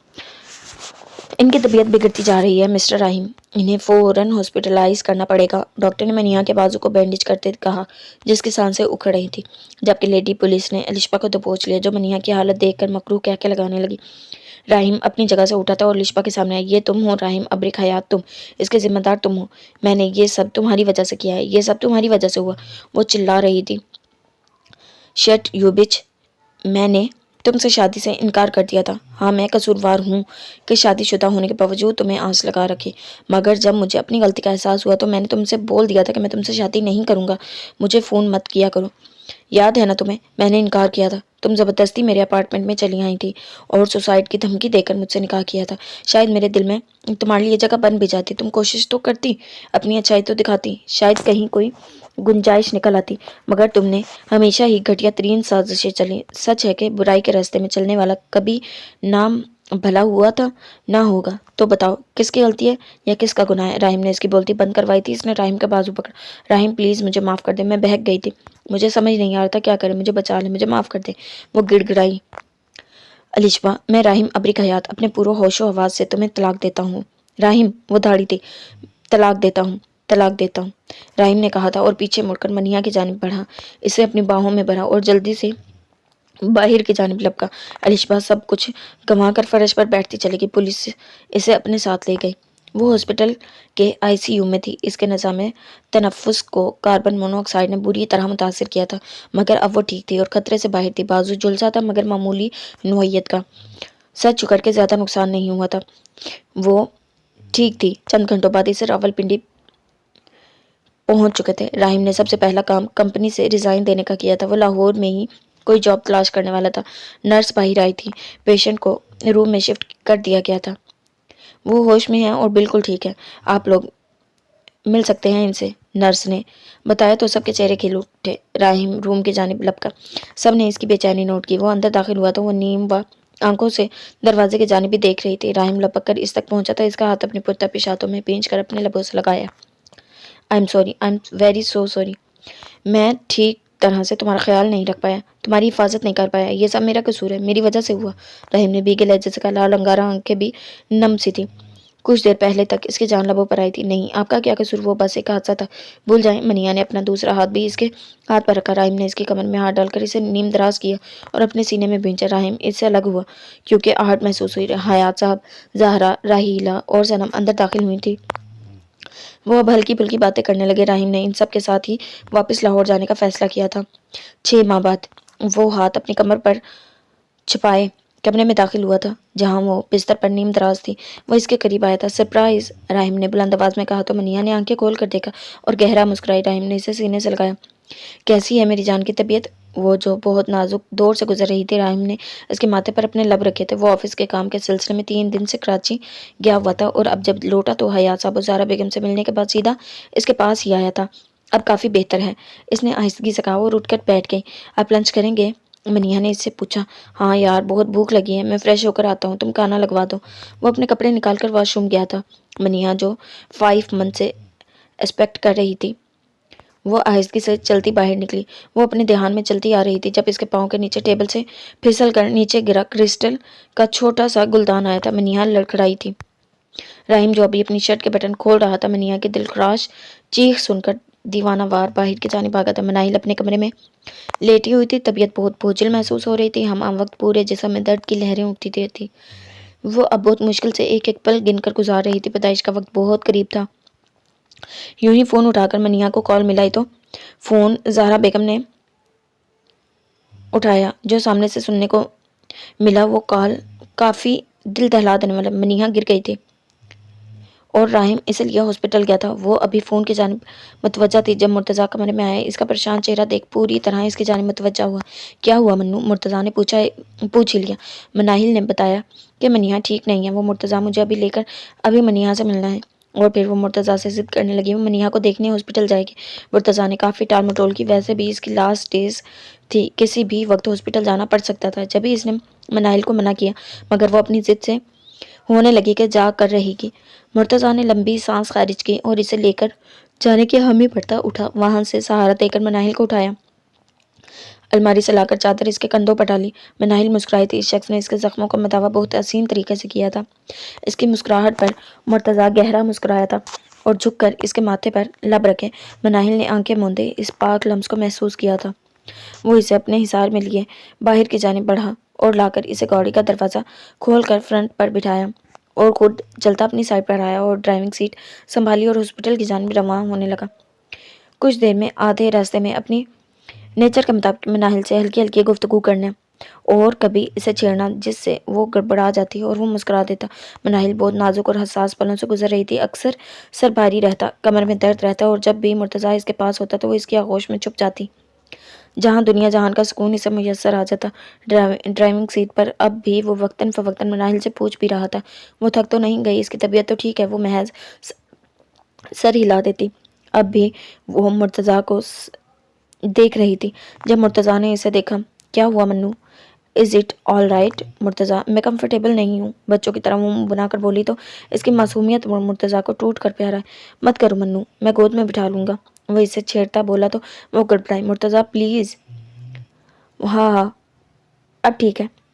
ان کی طبیعت بگڑتی جا رہی ہے مسٹر راہیم، انہیں فوراً ہاسپٹلائز کرنا پڑے گا، ڈاکٹر نے منیہا کے بازو کو بینڈیج کرتے کہا، جس کی سانسیں اکھڑ رہی تھی، جبکہ لیڈی پولیس نے الشبا کو دبوچ لیا، جو منیہا کی حالت دیکھ کر مکروہ کہکے لگانے لگی۔ راہیم اپنی جگہ سے اٹھا تھا اور الشبا کے سامنے آیا۔ یہ تم ہو راہیم ابرق حیات، تم اس کے ذمہ دار تم ہو، میں نے یہ سب تمہاری وجہ سے کیا ہے، یہ سب تمہاری وجہ سے ہوا۔ وہ چلا رہی تھی، شٹ یو بچ، میں نے تم سے شادی سے انکار کر دیا تھا، ہاں میں قصوروار ہوں کہ شادی شدہ ہونے کے باوجود تمہیں آس لگا رکھی، مگر جب مجھے اپنی غلطی کا احساس ہوا تو میں نے تم سے بول دیا تھا کہ میں تم سے شادی نہیں کروں گا، مجھے فون مت کیا کرو، یاد ہے نا تمہیں؟ میں نے انکار کیا تھا، تم زبردستی میرے اپارٹمنٹ میں چلی آئی تھی اور سوسائڈ کی دھمکی دے کر مجھ سے نکاح کیا تھا۔ شاید میرے دل میں تمہارے لیے جگہ بن بھی جاتی، تم کوشش تو کرتی، اپنی اچھائی تو دکھاتی، شاید کہیں کوئی گنجائش نکل آتی، مگر تم نے ہمیشہ ہی گھٹیا ترین سازشیں چلی۔ سچ ہے کہ برائی کے راستے میں چلنے والا کبھی نہ بھلا ہوا تھا نہ ہوگا، تو بتاؤ کس کی غلطی ہے یا کس کا گناہ ہے؟ راہیم نے اس کی بولتی بند کروائی تھی، اس نے راہیم کا بازو پکڑا۔ راہیم پلیز مجھے معاف کر دے، میں بہک گئی تھی، مجھے سمجھ نہیں آ رہا تھا کیا کرے، مجھے بچا لے، مجھے معاف کر دے، وہ گڑ گڑائی۔ الشبا، میں راہیم ابرک حیات اپنے پورو ہوش و حواس سے تمہیں طلاق دیتا ہوں۔ راہیم، وہ دھاڑی تھی۔ طلاق دیتا ہوں، طلاق دیتا ہوں، راہیم نے کہا تھا اور پیچھے مڑ کر منیہا کی جانب بڑھا، اسے اپنی باہوں میں بھرا اور جلدی سے باہر کی جانب لپکا۔ الشبا سب کچھ گنوا کر فرش پر بیٹھتی چلی گئی۔ پولیس اسے اپنے ساتھ لے گئی۔ وہ ہاسپٹل کے ICU میں تھی۔ اس کے نظام تنفس کو کاربن مونو آکسائڈ نے بری طرح متاثر کیا تھا، مگر اب وہ ٹھیک تھی اور خطرے سے باہر تھی۔ بازو جھلسا تھا مگر معمولی نوعیت کا، سر جھکڑ کے زیادہ نقصان نہیں ہوا تھا۔ وہ ٹھیک تھی۔ چند گھنٹوں بعد اسے راولپنڈی پہنچ چکے تھے۔ راہیم نے سب سے پہلا کام کمپنی سے ریزائن دینے کا کیا تھا۔ وہ لاہور میں ہی کوئی جاب تلاش کرنے والا تھا۔ نرس باہر آئی تھی۔ پیشنٹ کو روم میں شفٹ کر دیا گیا تھا۔ وہ ہوش میں ہیں اور بالکل ٹھیک ہے، آپ لوگ مل سکتے ہیں ان سے، نرس نے بتایا تو سب کے چہرے کھل اٹھے۔ راہیم روم کی جانب لپکا۔ سب نے اس کی بے چینی نوٹ کی۔ وہ اندر داخل ہوا تو وہ نیم آنکھوں سے دروازے کی جانب بھی دیکھ رہی تھی۔ راہیم لپک کر اس تک پہنچا تو اس کا ہاتھ اپنے پرتپش ہاتھوں میں بھینچ کر اپنے لبوں سے لگایا۔ I am sorry, I am very so sorry, میں ٹھیک طرح سے تمہارا خیال نہیں رکھ پایا، تمہاری حفاظت نہیں کر پایا، یہ سب میرا قصور ہے، میری وجہ سے ہوا۔ راہیم نے بھیگے لہجے سے کہا۔ لال انگارہ آنکھیں بھی نم سی تھی۔ کچھ دیر پہلے تک اس کی جان لبوں پر آئی تھی۔ نہیں، آپ کا کیا قصور، وہ بس ایک حادثہ تھا، بھول جائیں۔ منیہا نے اپنا دوسرا ہاتھ بھی اس کے ہاتھ پر رکھا۔ راہیم نے اس کی کمر میں ہاتھ ڈال کر اسے نیم دراز کیا اور اپنے سینے میں بھینچا۔ راہیم اس سے الگ ہوا کیونکہ آہٹ محسوس ہوئی۔ حیات صاحب، زہرا، راحیلہ اور صنم اندر داخل ہوئی تھی۔ وہ اب ہلکی پھلکی باتیں کرنے لگے۔ راہیم نے ان سب کے ساتھ ہی واپس لاہور جانے کا فیصلہ کیا تھا۔ 6 ماہ بعد وہ ہاتھ اپنی کمر پر چھپائے کمرے میں داخل ہوا تھا جہاں وہ بستر پر نیم دراز تھی۔ وہ اس کے قریب آیا تھا۔ سرپرائز، راہیم نے بلند آواز میں کہا تو منیہا نے آنکھیں کھول کر دیکھا اور گہرا مسکرائی۔ راہیم نے اسے سینے سے لگایا۔ کیسی ہے میری جان کی طبیعت؟ وہ جو بہت نازک دور سے گزر رہی تھی۔ راہیم نے اس کے ماتھے پر اپنے لب رکھے تھے۔ وہ آفس کے کام کے سلسلے میں 3 دن سے کراچی گیا ہوا تھا اور اب جب لوٹا تو حیات صاحب اور زہرا بیگم سے ملنے کے بعد سیدھا اس کے پاس ہی آیا تھا۔ اب کافی بہتر ہے، اس نے آہستگی سے کہا اور اٹھ کر بیٹھ گئی۔ آپ لنچ کریں گے؟ منیہا نے اس سے پوچھا۔ ہاں یار، بہت بھوک لگی ہے، میں فریش ہو کر آتا ہوں، تم کھانا لگوا دو۔ وہ اپنے کپڑے نکال کر واش روم گیا تھا۔ منیہا جو 5 منتھ سے ایکسپیکٹ کر رہی تھی، وہ آہستگی سے چلتی باہر نکلی۔ وہ اپنے دھیان میں چلتی آ رہی تھی جب اس کے پاؤں کے نیچے ٹیبل سے پھسل کر نیچے گرا کرسٹل کا چھوٹا سا گلدان آیا تھا۔ منیہا لڑکھڑائی تھی۔ راہیم جو ابھی اپنی شرٹ کے بٹن کھول رہا تھا، منیہا کی دلخراش چیخ سن کر دیوانہ وار باہر کی جانب بھاگا تھا۔ مناہل اپنے کمرے میں لیٹی ہوئی تھی، طبیعت بہت بوجھل محسوس ہو رہی تھی، ہم وقت پورے جسم میں درد کی لہریں اٹھتی تھی۔ وہ اب بہت مشکل سے ایک ایک پل گن کر گزار رہی تھی۔ پیدائش کا وقت بہت قریب تھا۔ یوں ہی فون اٹھا کر منیہا کو کال ملائی تو فون زہرا بیگم نے اٹھایا۔ جو سامنے سے سننے کو ملا وہ کال کافی دل دہلا دینے والا۔ منیہا گر گئی تھی اور راہیم اسے لیا ہاسپٹل گیا تھا۔ وہ ابھی فون کی جانب متوجہ تھی جب مرتضیٰ کمرے میں آیا۔ اس کا پریشان چہرہ دیکھ پوری طرح اس کی جانب متوجہ ہوا۔ کیا ہوا منو؟ مرتضیٰ نے پوچھ ہی لیا۔ مناہل نے بتایا کہ منیہا ٹھیک نہیں ہے، وہ مرتضیٰ مجھے ابھی لے کر ابھی منیہا سے ملنا ہے۔ اور پھر وہ مرتضیٰ سے ضد کرنے لگی، وہ منیہا کو دیکھنے ہاسپٹل جائے گی۔ مرتضیٰ نے کافی ٹال مٹول کی، ویسے بھی اس کی لاسٹ ڈیز تھی، کسی بھی وقت ہاسپٹل جانا پڑ سکتا تھا۔ جبھی اس نے مناہل کو منع کیا مگر وہ اپنی ضد سے ہونے لگی کہ جا کر رہے گی۔ مرتضیٰ نے لمبی سانس خارج کی اور اسے لے کر جانے کی حامی بھرتا اٹھا۔ وہاں سے سہارا دے کر مناہل کو اٹھایا، الماری سے لا کر چادر اس کے کندھوں پر ڈالی۔ مناہل مسکرائی تھی۔ اس شخص نے اس کے زخموں کا مداوا بہت حسین طریقے سے کیا تھا۔ اس کی مسکراہٹ پر مرتضیٰ گہرا مسکرایا تھا اور جھک کر اس کے ماتھے پر لب رکھے۔ مناہل نے آنکھیں موندے اس پاک لمس کو محسوس کیا تھا۔ وہ اسے اپنے حصار میں لیے باہر کی جانب بڑھا اور لا کر اسے گاڑی کا دروازہ کھول کر فرنٹ پر بٹھایا اور خود چلتا اپنی سائڈ پر آیا اور ڈرائیونگ سیٹ سنبھالی اور ہاسپٹل کی جانب رواں ہونے لگا۔ کچھ دیر میں آدھے راستے میں اپنی نیچر کے مطابق مناہل سے ہلکی ہلکی گفتگو کرنا اور کبھی اسے چھیڑنا جس سے وہ گڑبڑا جاتی اور وہ مسکرا دیتا۔ مناہل بہت نازک اور حساس پلوں سے گزر رہی تھی۔ اکثر سر بھاری رہتا، کمر میں درد رہتا اور جب بھی مرتضیٰ اس کے پاس ہوتا تو وہ اس کی آغوش میں چھپ جاتی جہاں دنیا جہان کا سکون اسے میسر آ جاتا۔ ڈرائیونگ سیٹ پر اب بھی وہ وقتاً فوقتاً مناہل سے پوچھ بھی رہا تھا، وہ تھک تو نہیں گئی، اس کی طبیعت تو ٹھیک ہے؟ وہ محض سر ہلا دیتی۔ اب بھی وہ مرتضیٰ کو دیکھ رہی تھی۔ جب مرتضیٰ نے اسے دیکھا، کیا ہوا منو؟ Is it all right? Murtaza, میں کمفرٹیبل نہیں ہوں، بچوں کی طرح منہ بنا کر بولی تو اس کی معصومیت مرتضیٰ کو ٹوٹ کر پیارا ہے۔ مت کرو منو، میں گود میں بٹھا لوں گا۔ وہ اسے چھیڑتا بولا تو وہ گڑبڑائی۔ مرتضیٰ پلیز۔ ہاں اب ٹھیک ہے،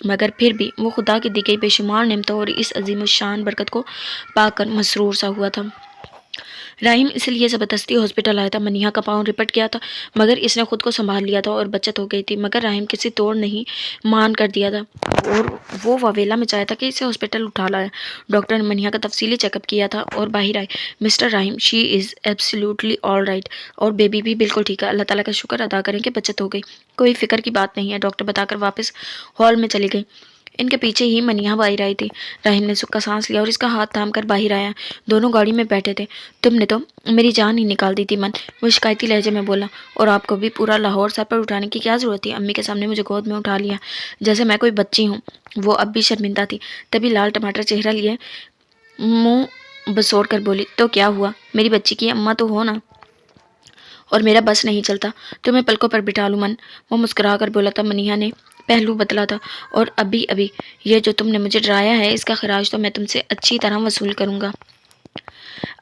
مگر پھر بھی وہ خدا کی دی گئی بے شمار نعمتوں اور اس عظیم الشان برکت کو پا کر مسرور سا ہوا تھا۔ رحیم اس لیے زبردستی ہاسپٹل آیا تھا۔ منیہا کا پاؤں رپٹ گیا تھا مگر اس نے خود کو سنبھال لیا تھا اور بچت ہو گئی تھی، مگر رحیم کسی توڑ نہیں مان کر دیا تھا اور وہ واویلا میں چاہتا کہ اسے ہاسپٹل اٹھا لایا۔ ڈاکٹر نے منیہا کا تفصیلی چیک اپ کیا تھا اور باہر آئے، Mr Rahim, she is absolutely all right, اور بیبی بھی بالکل ٹھیک ہے، اللہ تعالیٰ کا شکر ادا کریں کہ بچت ہو گئی، کوئی فکر کی بات نہیں ہے، ڈاکٹر بتا کر واپس ہال میں چلی گئی۔ ان کے پیچھے ہی منیہا باہر آئی تھی۔ رحیم نے سکھ کا سانس لیا اور اس کا ہاتھ تھام کر باہر آیا۔ دونوں گاڑی میں بیٹھے تھے۔ تم نے تو میری جان ہی نکال دی تھی من، وہ شکایتی لہجے میں بولا، اور آپ کو بھی پورا لاہور سر پر اٹھانے کی کیا ضرورت تھی؟ امی کے سامنے مجھے گود میں اٹھا لیا جیسے میں کوئی بچی ہوں۔ وہ اب بھی شرمندہ تھی، تبھی لال ٹماٹر چہرہ لیے منہ بسوڑ کر بولی، تو کیا ہوا، میری بچی کی اماں تو ہو نا، اور میرا بس نہیں چلتا تمہیں پلکوں پر بٹھا لوں من، وہ مسکرا کر بولا تھا۔ منیہا نے پہلو بدلا تھا، اور ابھی یہ جو تم نے مجھے ڈرایا ہے اس کا خراج تو میں تم سے اچھی طرح وصول کروں گا۔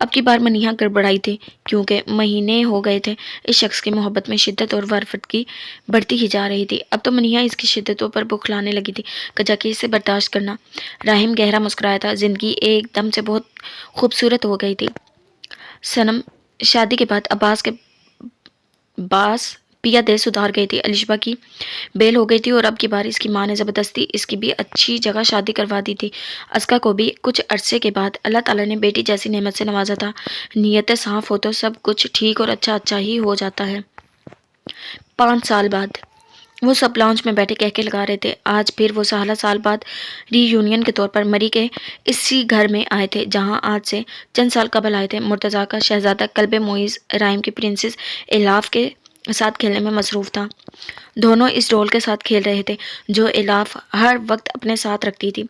اب کی بار منیہا گڑبڑائی تھی کیونکہ مہینے ہو گئے تھے اس شخص کی محبت میں شدت اور وفادگی بڑھتی ہی جا رہی تھی۔ اب تو منیہا اس کی شدتوں پر بخلانے لگی تھی، کجا کہ اسے برداشت کرنا۔ رحیم گہرا مسکرایا تھا، زندگی ایک دم سے بہت خوبصورت ہو گئی تھی صنم۔ شادی کے بعد عباس کے باس پیا دے سدھار گئی تھی، الشبہ کی بیل ہو گئی تھی، اور اب کی بار اس کی ماں نے زبردستی اس کی بھی اچھی جگہ شادی کروا دی تھی۔ اسکا کو بھی کچھ عرصے کے بعد اللہ تعالیٰ نے بیٹی جیسی نعمت سے نوازا تھا۔ نیتیں صاف ہو تو سب کچھ ٹھیک اور اچھا ہی ہو جاتا ہے۔ 5 سال بعد وہ سب لاؤنج میں بیٹھے کہکے لگا رہے تھے۔ آج پھر وہ 16 سال بعد ری یونین کے طور پر مری کے اسی گھر میں آئے تھے جہاں آج سے چند سال قبل آئے تھے۔ مرتضیٰ کا شہزادہ کلب معیز رحیم کی پرنسس الاف کے ساتھ کھیلنے میں مصروف تھا۔ دونوں اس ڈول کے ساتھ کھیل رہے تھے جو الاف ہر وقت اپنے ساتھ رکھتی تھی۔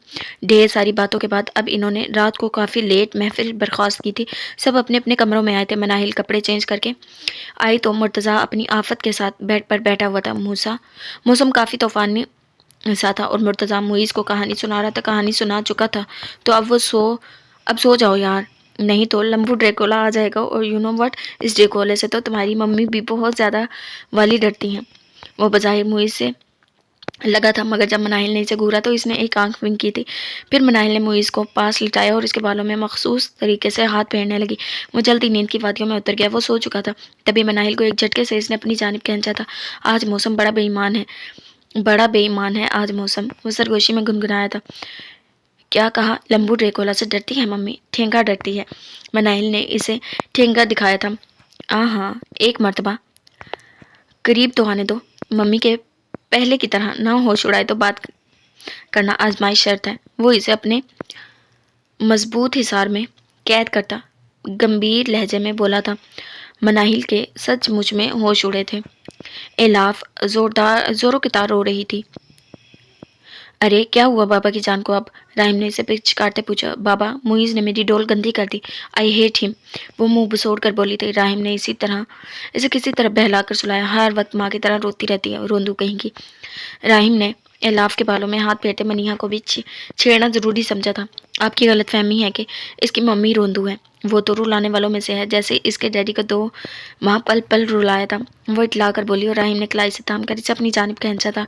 ڈھیر ساری باتوں کے بعد اب انہوں نے رات کو کافی لیٹ محفل برخاست کی تھی۔ سب اپنے اپنے کمروں میں آئے تھے۔ مناہل کپڑے چینج کر کے آئی تو مرتضیٰ اپنی آفت کے ساتھ بیڈ پر بیٹھا ہوا تھا۔ موسم کافی طوفانی سا تھا اور مرتضیٰ معیز کو کہانی سنا رہا تھا۔ کہانی سنا چکا تھا تو اب سو جاؤ یار، نہیں تو لمبو ڈریکولا آ جائے گا، اور یو نو وٹ، اس ڈریکولے سے تو تمہاری ممی بھی بہت زیادہ والی ڈرتی ہیں۔ وہ بظاہر معیز سے لگا تھا مگر جب مناہل نے اسے گھورا تو اس نے ایک آنکھ ونک کی تھی۔ پھر مناہل نے معیز کو پاس لٹایا اور اس کے بالوں میں مخصوص طریقے سے ہاتھ پھیرنے لگی۔ وہ جلدی نیند کی وادیوں میں اتر گیا، وہ سو چکا تھا۔ تبھی مناہل کو ایک جھٹکے سے اس نے اپنی جانب کھینچا تھا۔ آج موسم بڑا بے ایمان ہے آج موسم، وہ سرگوشی میں گنگنایا تھا۔ کیا کہا؟ لمبو ڈریکولا سے ڈرتی ہے ممی؟ ٹھینگا ڈرتی ہے۔ مناہل نے اسے ٹھینگا دکھایا تھا۔ ہاں، ایک مرتبہ قریب تو آنے دو، ممی کے پہلے کی طرح نہ ہوش اڑائے تو بات کرنا آزمائش شرط ہے، وہ اسے اپنے مضبوط حصار میں قید کرتا گمبھیر لہجے میں بولا تھا۔ مناہل کے سچ مچ میں ہوش اڑے تھے۔ الاف زوروں کی طرح رو رہی تھی۔ ارے کیا ہوا بابا کی جان کو اب؟ رحیم نے اسے پچکارتے پوچھا۔ بابا، معیز نے میری ڈول گندی کر دی، آئی ہیٹ ہم، وہ منہ بسوڑ کر بولی تھی۔ رحیم نے اسے کسی طرح بہلا کر سلایا۔ ہر وقت ماں کی طرح روتی رہتی ہے، روندو کہیں کی۔ رحیم نے الاف کے بالوں میں ہاتھ پھیرتے منیہا کو بھی چھیڑنا ضروری سمجھا تھا۔ آپ کی غلط فہمی ہے کہ اس کی ممی روندو ہے، وہ تو رلانے والوں میں سے ہے، جیسے اس کے ڈیڈی کو 2 ماہ پل پل رلایا تھا، وہ اٹلا کر بولی، اور رحیم نے کلائی سے تھام کر اسے اپنی جانب کھینچا تھا۔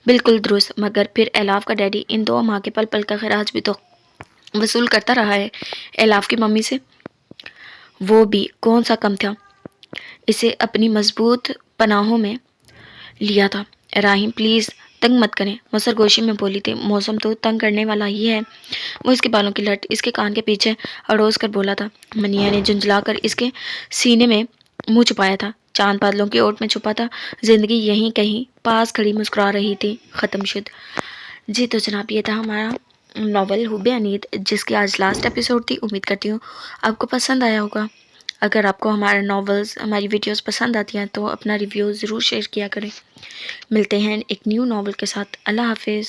بالکل درست، مگر پھر الاف کا ڈیڈی ان 2 ماہ کے پل پل کا خراج بھی تو وصول کرتا رہا ہے الاف کی ممی سے، وہ بھی کون سا کم تھا، اسے اپنی مضبوط پناہوں میں لیا تھا۔ رحیم پلیز تنگ مت کریں، وہ سرگوشی میں بولی تھی۔ موسم تو تنگ کرنے والا ہی ہے، وہ اس کے بالوں کی لٹ اس کے کان کے پیچھے اڑوس کر بولا تھا۔ منیہا نے جھنجھلا کر اس کے سینے میں منہ چھپایا تھا۔ چاند بادلوں کی اوٹ میں چھپا تھا، زندگی یہیں کہیں پاس کھڑی مسکرا رہی تھی۔ ختم شد۔ جی تو جناب، یہ تھا ہمارا ناول حب انیت، جس کی آج لاسٹ ایپیسوڈ تھی۔ امید کرتی ہوں آپ کو پسند آیا ہوگا۔ اگر آپ کو ہمارے ناولز، ہماری ویڈیوز پسند آتی ہیں تو اپنا ریویو ضرور شیئر کیا کریں۔ ملتے ہیں ایک نیو ناول کے ساتھ۔ اللہ حافظ۔